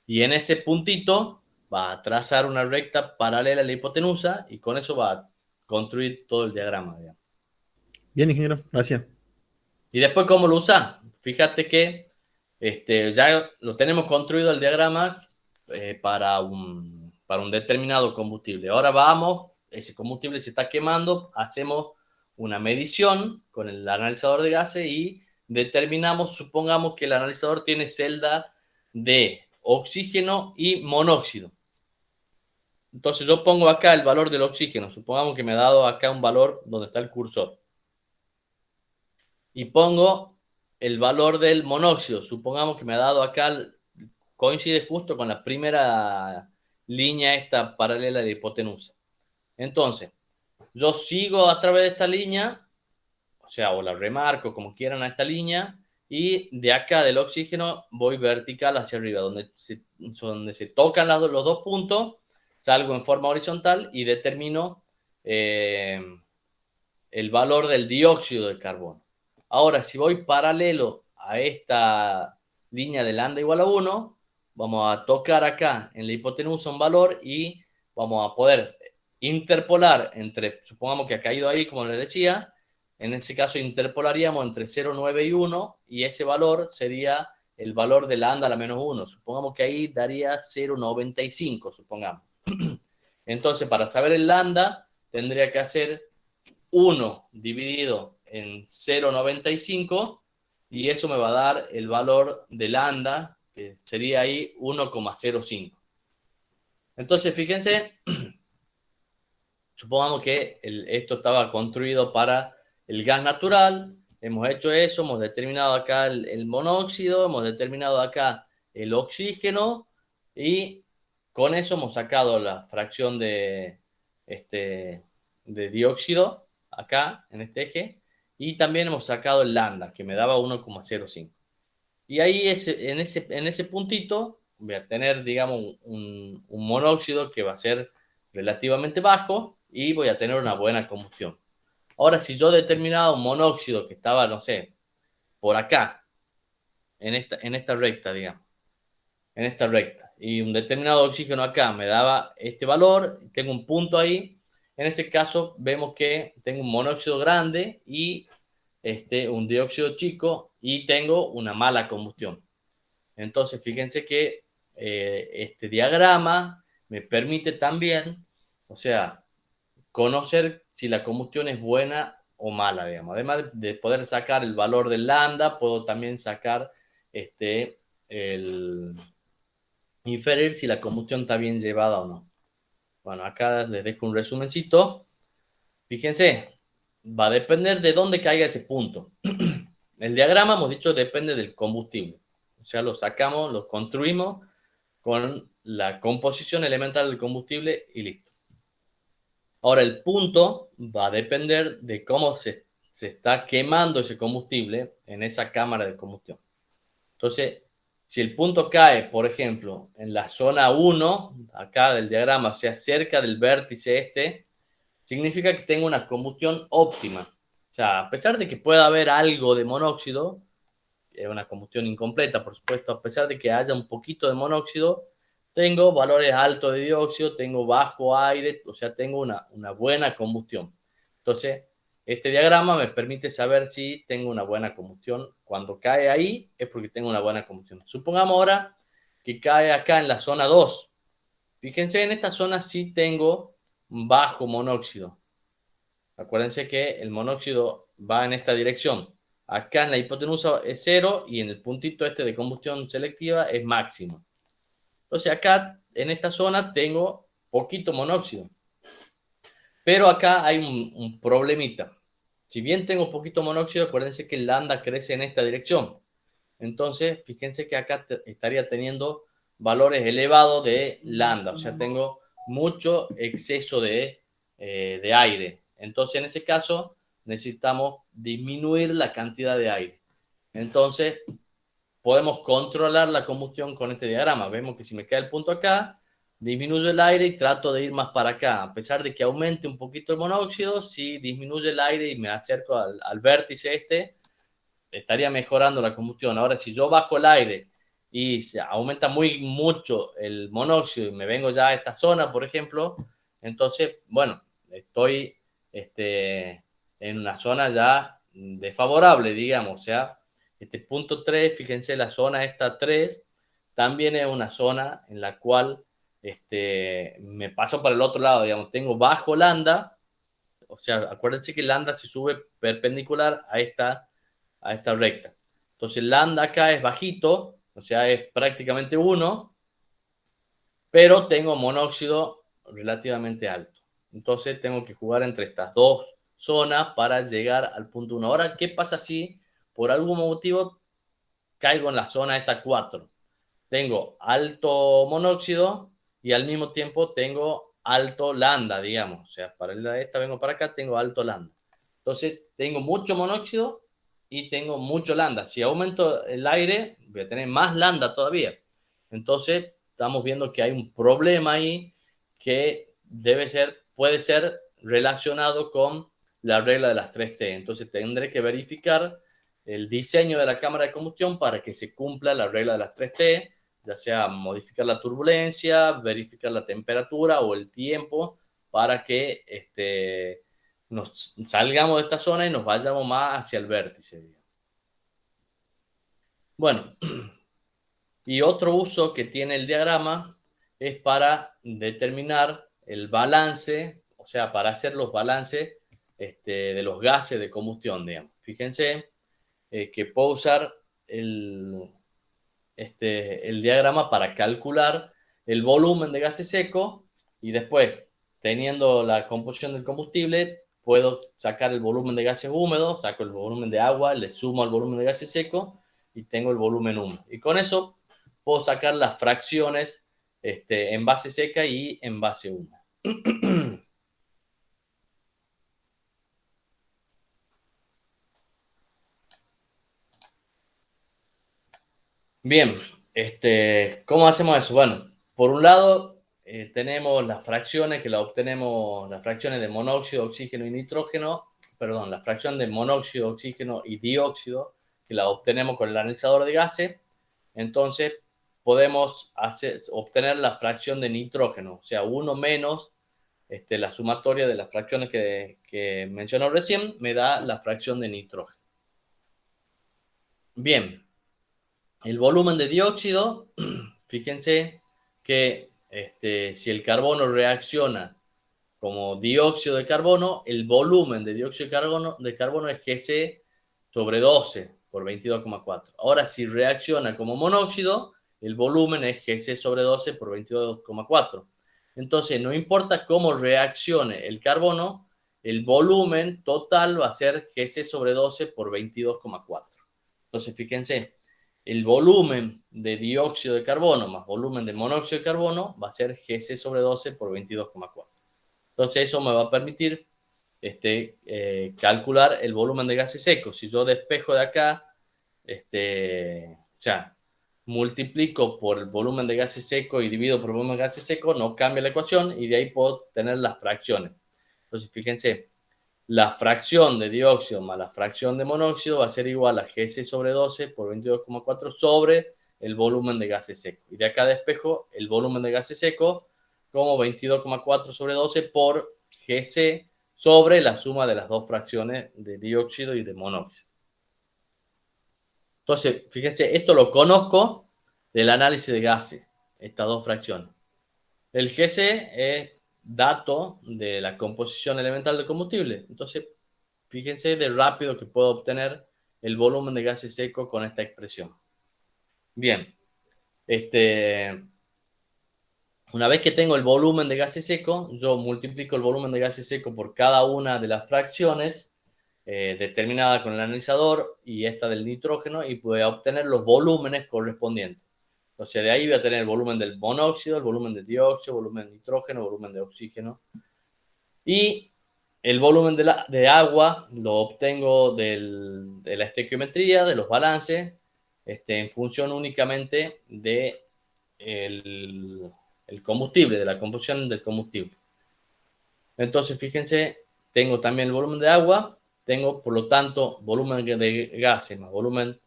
Y en ese puntito va a trazar una recta paralela a la hipotenusa y con eso va a construir todo el diagrama, digamos. Bien, ingeniero, gracias. Y después, ¿cómo lo usa? Fíjate que ya lo tenemos construido el diagrama para un determinado combustible. Ahora vamos, ese combustible se está quemando, hacemos una medición con el analizador de gases y determinamos, supongamos que el analizador tiene celda de oxígeno y monóxido. Entonces yo pongo acá el valor del oxígeno, supongamos que me ha dado acá un valor donde está el cursor. Y pongo el valor del monóxido. Supongamos que me ha dado acá, coincide justo con la primera línea esta paralela de hipotenusa. Entonces, yo sigo a través de esta línea, o sea, o la remarco como quieran a esta línea, y de acá del oxígeno voy vertical hacia arriba, donde se tocan los dos puntos, salgo en forma horizontal y determino eh, el valor del dióxido de carbono. Ahora, si voy paralelo a esta línea de lambda igual a 1, vamos a tocar acá en la hipotenusa un valor y vamos a poder interpolar entre, supongamos que ha caído ahí, como les decía, en ese caso interpolaríamos entre 0,9 y 1 y ese valor sería el valor de lambda a la menos 1. Supongamos que ahí daría 0,95, supongamos. Entonces, para saber el lambda, tendría que hacer 1 dividido en 0,95 y eso me va a dar el valor de lambda, que sería ahí 1,05. Entonces, fíjense, supongamos que esto estaba construido para el gas natural, hemos hecho eso, hemos determinado acá el monóxido, hemos determinado acá el oxígeno y con eso hemos sacado la fracción de dióxido acá en este eje y también hemos sacado el lambda que me daba 1,05. Y ahí en ese puntito voy a tener, digamos, un monóxido que va a ser relativamente bajo y voy a tener una buena combustión. Ahora, si yo determinaba un monóxido que estaba, no sé, por acá, en esta recta, digamos, en esta recta, y un determinado oxígeno acá me daba este valor, tengo un punto ahí, En ese caso vemos que tengo un monóxido grande y un dióxido chico y tengo una mala combustión. Entonces, fíjense que este diagrama me permite también, o sea, conocer si la combustión es buena o mala, digamos. Además de poder sacar el valor del lambda, puedo también sacar inferir si la combustión está bien llevada o no. Bueno, acá les dejo un resumencito. Fíjense, va a depender de dónde caiga ese punto. El diagrama, hemos dicho, depende del combustible. O sea, lo sacamos, lo construimos con la composición elemental del combustible y listo. Ahora, el punto va a depender de cómo se está quemando ese combustible en esa cámara de combustión. Entonces, si el punto cae, por ejemplo, en la zona 1, acá del diagrama, o sea, cerca del vértice significa que tengo una combustión óptima. O sea, a pesar de que pueda haber algo de monóxido, es una combustión incompleta, por supuesto, a pesar de que haya un poquito de monóxido, tengo valores altos de dióxido, tengo bajo aire, o sea, tengo una buena combustión. Entonces, este diagrama me permite saber si tengo una buena combustión. Cuando cae ahí es porque tengo una buena combustión. Supongamos ahora que cae acá en la zona 2. Fíjense, en esta zona sí tengo bajo monóxido. Acuérdense que el monóxido va en esta dirección. Acá en la hipotenusa es 0 y en el puntito de combustión selectiva es máximo. Entonces acá en esta zona tengo poquito monóxido. Pero acá hay un problemita. Si bien tengo poquito monóxido, acuérdense que el lambda crece en esta dirección. Entonces, fíjense que acá estaría teniendo valores elevados de lambda. O sea, tengo mucho exceso de aire. Entonces, en ese caso, necesitamos disminuir la cantidad de aire. Entonces, podemos controlar la combustión con este diagrama. Vemos que si me queda el punto acá, disminuyo el aire y trato de ir más para acá. A pesar de que aumente un poquito el monóxido, si disminuye el aire y me acerco al vértice estaría mejorando la combustión. Ahora, si yo bajo el aire y se aumenta mucho el monóxido y me vengo ya a esta zona, por ejemplo, entonces, bueno, estoy en una zona ya desfavorable, digamos. O sea, este punto 3, fíjense, la zona esta 3, también es una zona en la cual me paso para el otro lado, digamos, tengo bajo lambda, o sea, acuérdense que lambda se sube perpendicular a esta recta. Entonces lambda acá es bajito, o sea, es prácticamente 1, pero tengo monóxido relativamente alto. Entonces tengo que jugar entre estas dos zonas para llegar al punto 1. Ahora, ¿qué pasa si por algún motivo caigo en la zona esta 4? Tengo alto monóxido y al mismo tiempo tengo alto lambda, digamos. O sea, para esta vengo para acá, tengo alto lambda. Entonces, tengo mucho monóxido y tengo mucho lambda. Si aumento el aire, voy a tener más lambda todavía. Entonces, estamos viendo que hay un problema ahí que puede ser relacionado con la regla de las 3T. Entonces, tendré que verificar el diseño de la cámara de combustión para que se cumpla la regla de las 3T, ya sea modificar la turbulencia, verificar la temperatura o el tiempo para que nos salgamos de esta zona y nos vayamos más hacia el vértice. Bueno, y otro uso que tiene el diagrama es para determinar el balance, o sea, para hacer los balances de los gases de combustión, digamos. Fíjense que puedo usar el diagrama para calcular el volumen de gases secos y después, teniendo la composición del combustible, puedo sacar el volumen de gases húmedos, saco el volumen de agua, le sumo al volumen de gases secos y tengo el volumen húmedo. Y con eso puedo sacar las fracciones en base seca y en base húmeda. Bien, ¿cómo hacemos eso? Bueno, por un lado tenemos las fracciones que las fracciones de monóxido, oxígeno y nitrógeno, perdón, la fracción de monóxido, oxígeno y dióxido que la obtenemos con el analizador de gases. Entonces podemos obtener la fracción de nitrógeno, o sea, 1 menos la sumatoria de las fracciones que mencionó recién me da la fracción de nitrógeno. Bien, el volumen de dióxido, fíjense que si el carbono reacciona como dióxido de carbono, el volumen de dióxido de carbono es Gc sobre 12 por 22,4. Ahora, si reacciona como monóxido, el volumen es Gc sobre 12 por 22,4. Entonces, no importa cómo reaccione el carbono, el volumen total va a ser Gc sobre 12 por 22,4. Entonces, fíjense, el volumen de dióxido de carbono más volumen de monóxido de carbono va a ser Gc sobre 12 por 22,4. Entonces, eso me va a permitir calcular el volumen de gases secos. Si yo despejo de acá, multiplico por el volumen de gases secos y divido por el volumen de gases secos, no cambia la ecuación y de ahí puedo tener las fracciones. Entonces, fíjense, la fracción de dióxido más la fracción de monóxido va a ser igual a Gc sobre 12 por 22,4 sobre el volumen de gases secos. Y de acá despejo el volumen de gases secos como 22,4 sobre 12 por Gc sobre la suma de las dos fracciones de dióxido y de monóxido. Entonces, fíjense, esto lo conozco del análisis de gases, estas dos fracciones. El Gc es dato de la composición elemental del combustible. Entonces, fíjense de rápido que puedo obtener el volumen de gases secos con esta expresión. Bien, una vez que tengo el volumen de gases secos, yo multiplico el volumen de gases secos por cada una de las fracciones determinada con el analizador y esta del nitrógeno y voy a obtener los volúmenes correspondientes. Entonces de ahí voy a tener el volumen del monóxido, el volumen de dióxido, el volumen de nitrógeno, el volumen de oxígeno. Y el volumen de agua lo obtengo de la estequiometría, de los balances, en función únicamente de el combustible, de la composición del combustible. Entonces, fíjense, tengo también el volumen de agua, tengo por lo tanto volumen de gases más volumen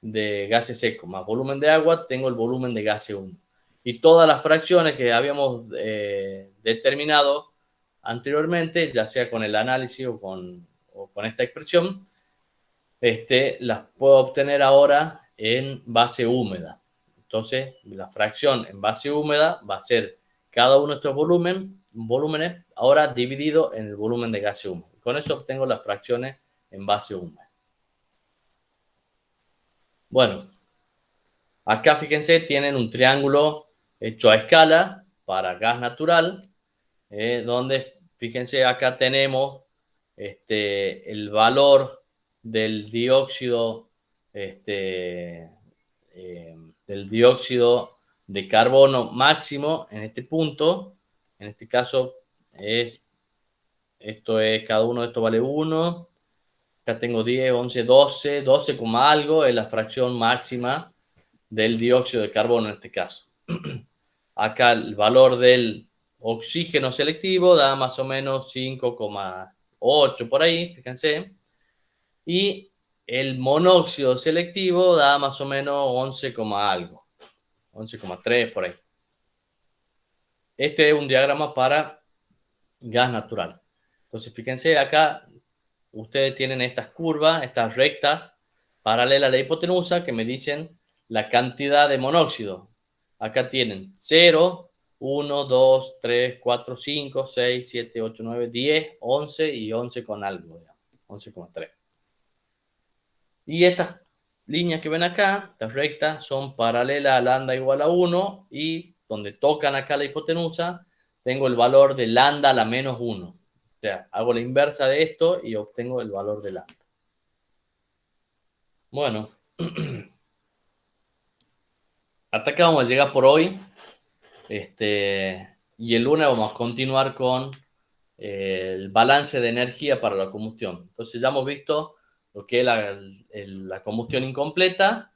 de gases secos más volumen de agua, tengo el volumen de gases húmedos. Y todas las fracciones que habíamos determinado anteriormente, ya sea con el análisis o con esta expresión, las puedo obtener ahora en base húmeda. Entonces, la fracción en base húmeda va a ser cada uno de estos volúmenes ahora dividido en el volumen de gases húmedos. Con eso obtengo las fracciones en base húmeda. Bueno, acá fíjense, tienen un triángulo hecho a escala para gas natural, donde fíjense acá tenemos el valor del dióxido del dióxido de carbono máximo en este punto. En este caso cada uno de estos vale 1. Acá tengo 10, 11, 12, 12 como algo es la fracción máxima del dióxido de carbono en este caso. Acá el valor del oxígeno selectivo da más o menos 5,8 por ahí, fíjense. Y el monóxido selectivo da más o menos 11, algo, 11,3 por ahí. Este es un diagrama para gas natural. Entonces, fíjense acá, ustedes tienen estas curvas, estas rectas paralelas a la hipotenusa que me dicen la cantidad de monóxido. Acá tienen 0, 1, 2, 3, 4, 5, 6, 7, 8, 9, 10, 11 y 11 con algo, 11,3. Y estas líneas que ven acá, estas rectas, son paralelas a lambda igual a 1 y donde tocan acá la hipotenusa, tengo el valor de lambda a la menos 1. O sea, hago la inversa de esto y obtengo el valor de lambda. Bueno, hasta acá vamos a llegar por hoy. Y el lunes vamos a continuar con el balance de energía para la combustión. Entonces ya hemos visto lo que es la combustión incompleta,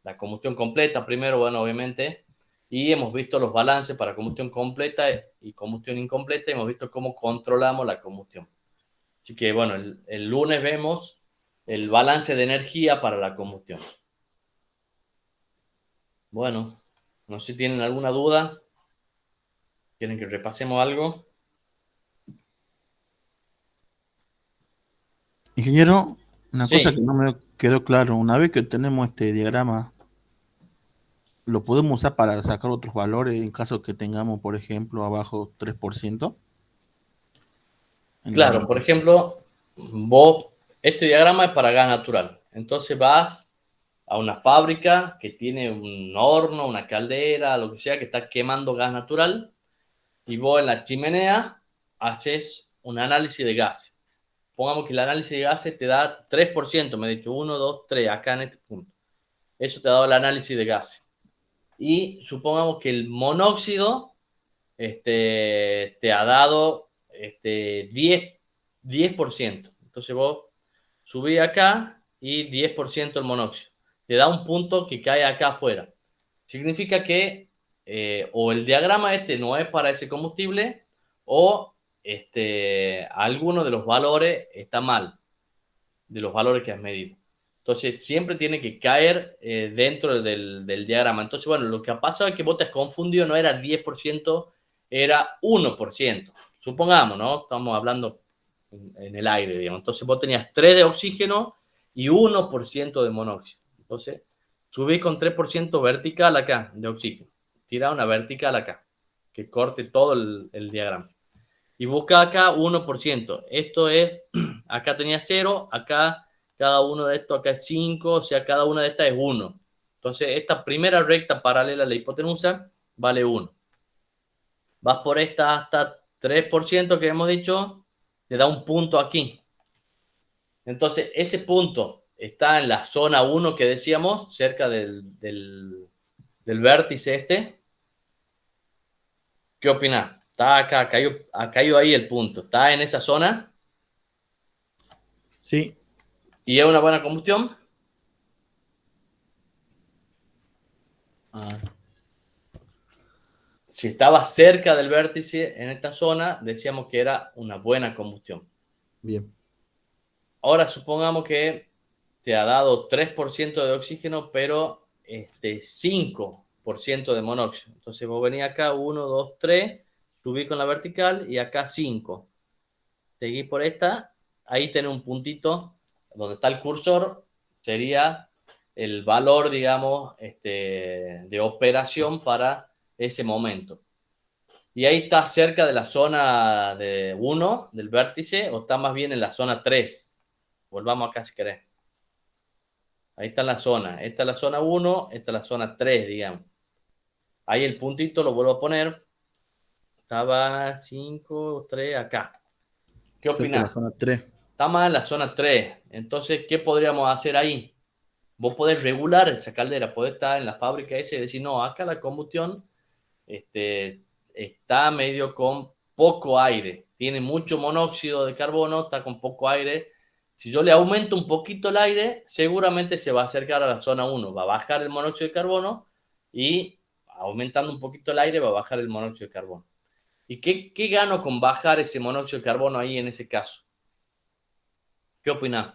la combustión completa primero, bueno, obviamente, y hemos visto los balances para combustión completa y combustión incompleta, y hemos visto cómo controlamos la combustión. Así que, bueno, el lunes vemos el balance de energía para la combustión. Bueno, no sé si tienen alguna duda. ¿Quieren que repasemos algo? Ingeniero, una cosa que Sí, no me quedó claro, una vez que tenemos este diagrama, ¿lo podemos usar para sacar otros valores en caso que tengamos, por ejemplo, abajo 3% en la claro, por evaluación? ejemplo, vos, este diagrama es para gas natural. Entonces vas a una fábrica que tiene un horno, una caldera, lo que sea, que está quemando gas natural, y vos en la chimenea haces un análisis de gases. Pongamos que el análisis de gases te da 3%, me he dicho 1, 2, 3, acá en este punto. Eso te ha dado el análisis de gases. Y supongamos que el monóxido te ha dado 10%. Entonces vos subís acá y 10% el monóxido. Te da un punto que cae acá afuera. Significa que o el diagrama este no es para ese combustible o alguno de los valores está mal, de los valores que has medido. Entonces siempre tiene que caer dentro del diagrama. Entonces, bueno, lo que ha pasado es que vos te has confundido, no era 10%, era 1%. Supongamos, ¿no? Estamos hablando en el aire, digamos. Entonces vos tenías 3 de oxígeno y 1% de monóxido. Entonces, subís con 3% vertical acá de oxígeno. Tira una vertical acá, que corte todo el diagrama. Y busca acá 1%. Esto es, acá tenía 0, acá cada uno de estos, acá es 5, o sea, cada una de estas es 1. Entonces, esta primera recta paralela a la hipotenusa vale 1. Vas por esta hasta 3% que hemos dicho, te da un punto aquí. Entonces, ese punto está en la zona 1 que decíamos, cerca del vértice este. ¿Qué opinas? Está acá, ha caído ahí el punto. Está en esa zona Sí. y es una buena combustión. Ah, Si estaba cerca del vértice en esta zona, decíamos que era una buena combustión. bien. Ahora supongamos que te ha dado 3% de oxígeno, pero 5% de monóxido. Entonces vos venís acá, 1, 2, 3, subís con la vertical y acá 5. Seguís por esta, ahí tenés un puntito donde está el cursor, sería el valor, digamos, de operación para ese momento. Y ahí está cerca de la zona de 1 del vértice, o está más bien en la zona 3. Volvamos acá si querés. Ahí está la zona. Esta es la zona 1, esta es la zona 3, digamos. Ahí el puntito lo vuelvo a poner. Estaba 5, 3 acá. ¿Qué Cerca de la opinás? zona 3. Está más en la zona 3. Entonces, ¿qué podríamos hacer ahí? Vos podés regular esa caldera, podés estar en la fábrica esa y decir, no, acá la combustión está medio con poco aire, tiene mucho monóxido de carbono, está con poco aire. Si yo le aumento un poquito el aire, seguramente se va a acercar a la zona 1, va a bajar el monóxido de carbono y aumentando un poquito el aire va a bajar el monóxido de carbono. ¿Y qué gano con bajar ese monóxido de carbono ahí en ese caso? ¿Qué opinas?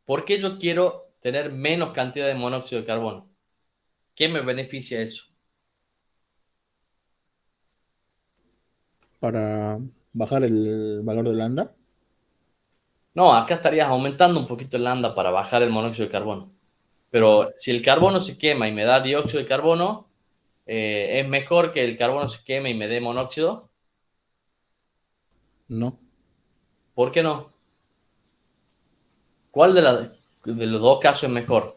¿Por qué yo quiero tener menos cantidad de monóxido de carbono? ¿Qué me beneficia eso? Para bajar el valor de lambda. No, acá estarías aumentando un poquito el lambda para bajar el monóxido de carbono. Ah, Pero si el carbono se quema y me da dióxido de carbono, es mejor que el carbono se queme y me dé monóxido. no. ¿Por qué no? ¿Cuál de los dos casos es mejor?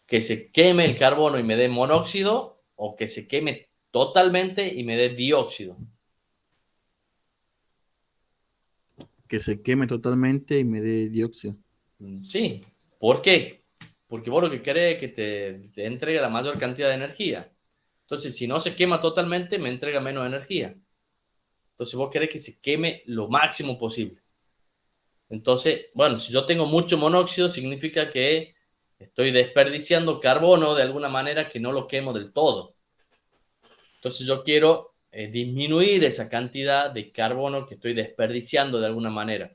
¿Que se queme el carbono y me dé monóxido o que se queme totalmente y me dé dióxido? Que se queme totalmente y me dé dióxido. Sí. ¿Por qué? Porque vos lo que querés es que te entregue la mayor cantidad de energía. Entonces, si no se quema totalmente, me entrega menos energía. Entonces, vos querés que se queme lo máximo posible. Entonces, bueno, si yo tengo mucho monóxido, significa que estoy desperdiciando carbono de alguna manera que no lo quemo del todo. Entonces, yo quiero disminuir esa cantidad de carbono que estoy desperdiciando de alguna manera.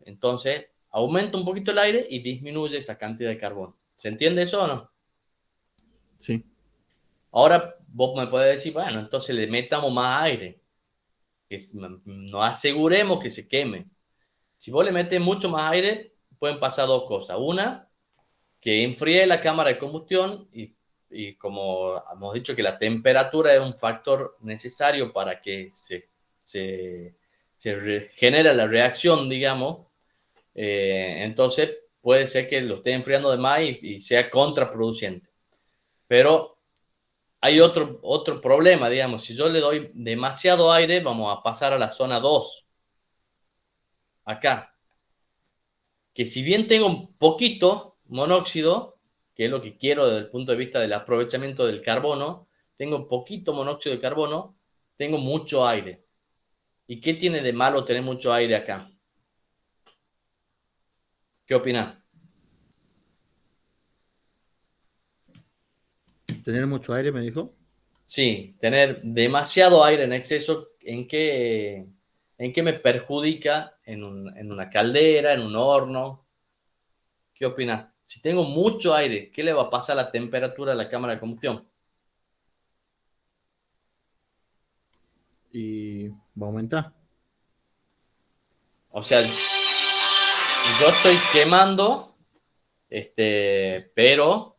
Entonces, aumento un poquito el aire y disminuye esa cantidad de carbono. ¿Se entiende eso o no? Sí. Ahora vos me podés decir, bueno, entonces le metamos más aire, que nos aseguremos que se queme. Si vos le metes mucho más aire, pueden pasar dos cosas. Una, que enfríe la cámara de combustión y como hemos dicho que la temperatura es un factor necesario para que se genere la reacción, digamos, entonces puede ser que lo esté enfriando de más y sea contraproducente. Pero hay otro problema, digamos, si yo le doy demasiado aire, vamos a pasar a la zona 2, acá, que si bien tengo un poquito monóxido, que es lo que quiero desde el punto de vista del aprovechamiento del carbono, tengo un poquito monóxido de carbono, tengo mucho aire. ¿Y qué tiene de malo tener mucho aire acá? ¿Qué opinas? Tener mucho aire, me dijo. Sí, tener demasiado aire en exceso, ¿en qué me perjudica en una caldera, en un horno? ¿Qué opinas? Si tengo mucho aire, ¿qué le va a pasar a la temperatura de la cámara de combustión? Y va a aumentar. O sea, yo estoy quemando, pero,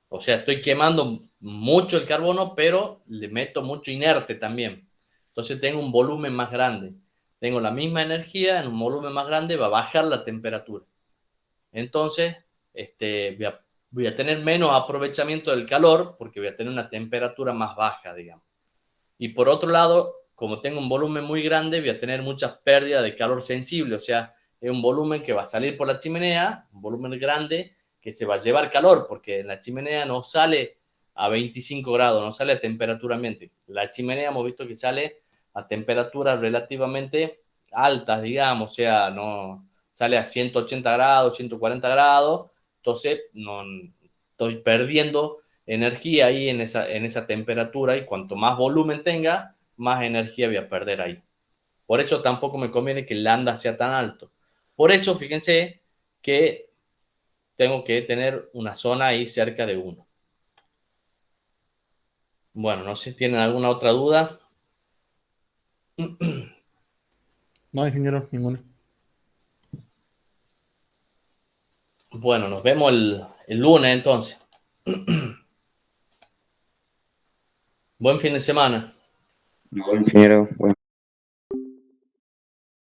o sea, estoy quemando mucho el carbono, pero le meto mucho inerte también. Entonces tengo un volumen más grande. Tengo la misma energía en un volumen más grande, va a bajar la temperatura. Entonces, voy a tener menos aprovechamiento del calor porque voy a tener una temperatura más baja, digamos. Y por otro lado, como tengo un volumen muy grande, voy a tener muchas pérdidas de calor sensible, o sea, es un volumen que va a salir por la chimenea, un volumen grande que se va a llevar calor, porque la chimenea no sale a 25 grados, no sale a temperatura ambiente. La chimenea hemos visto que sale a temperaturas relativamente altas, digamos, o sea, no sale a 180 grados, 140 grados, entonces no estoy perdiendo energía ahí en esa temperatura y cuanto más volumen tenga, más energía voy a perder ahí. Por eso tampoco me conviene que el lambda sea tan alto. Por eso, fíjense que tengo que tener una zona ahí cerca de 1. Bueno, no sé si tienen alguna otra duda. No, ingeniero, ninguno. Bueno, nos vemos el lunes entonces. Buen fin de semana. Igual, ingeniero, bueno.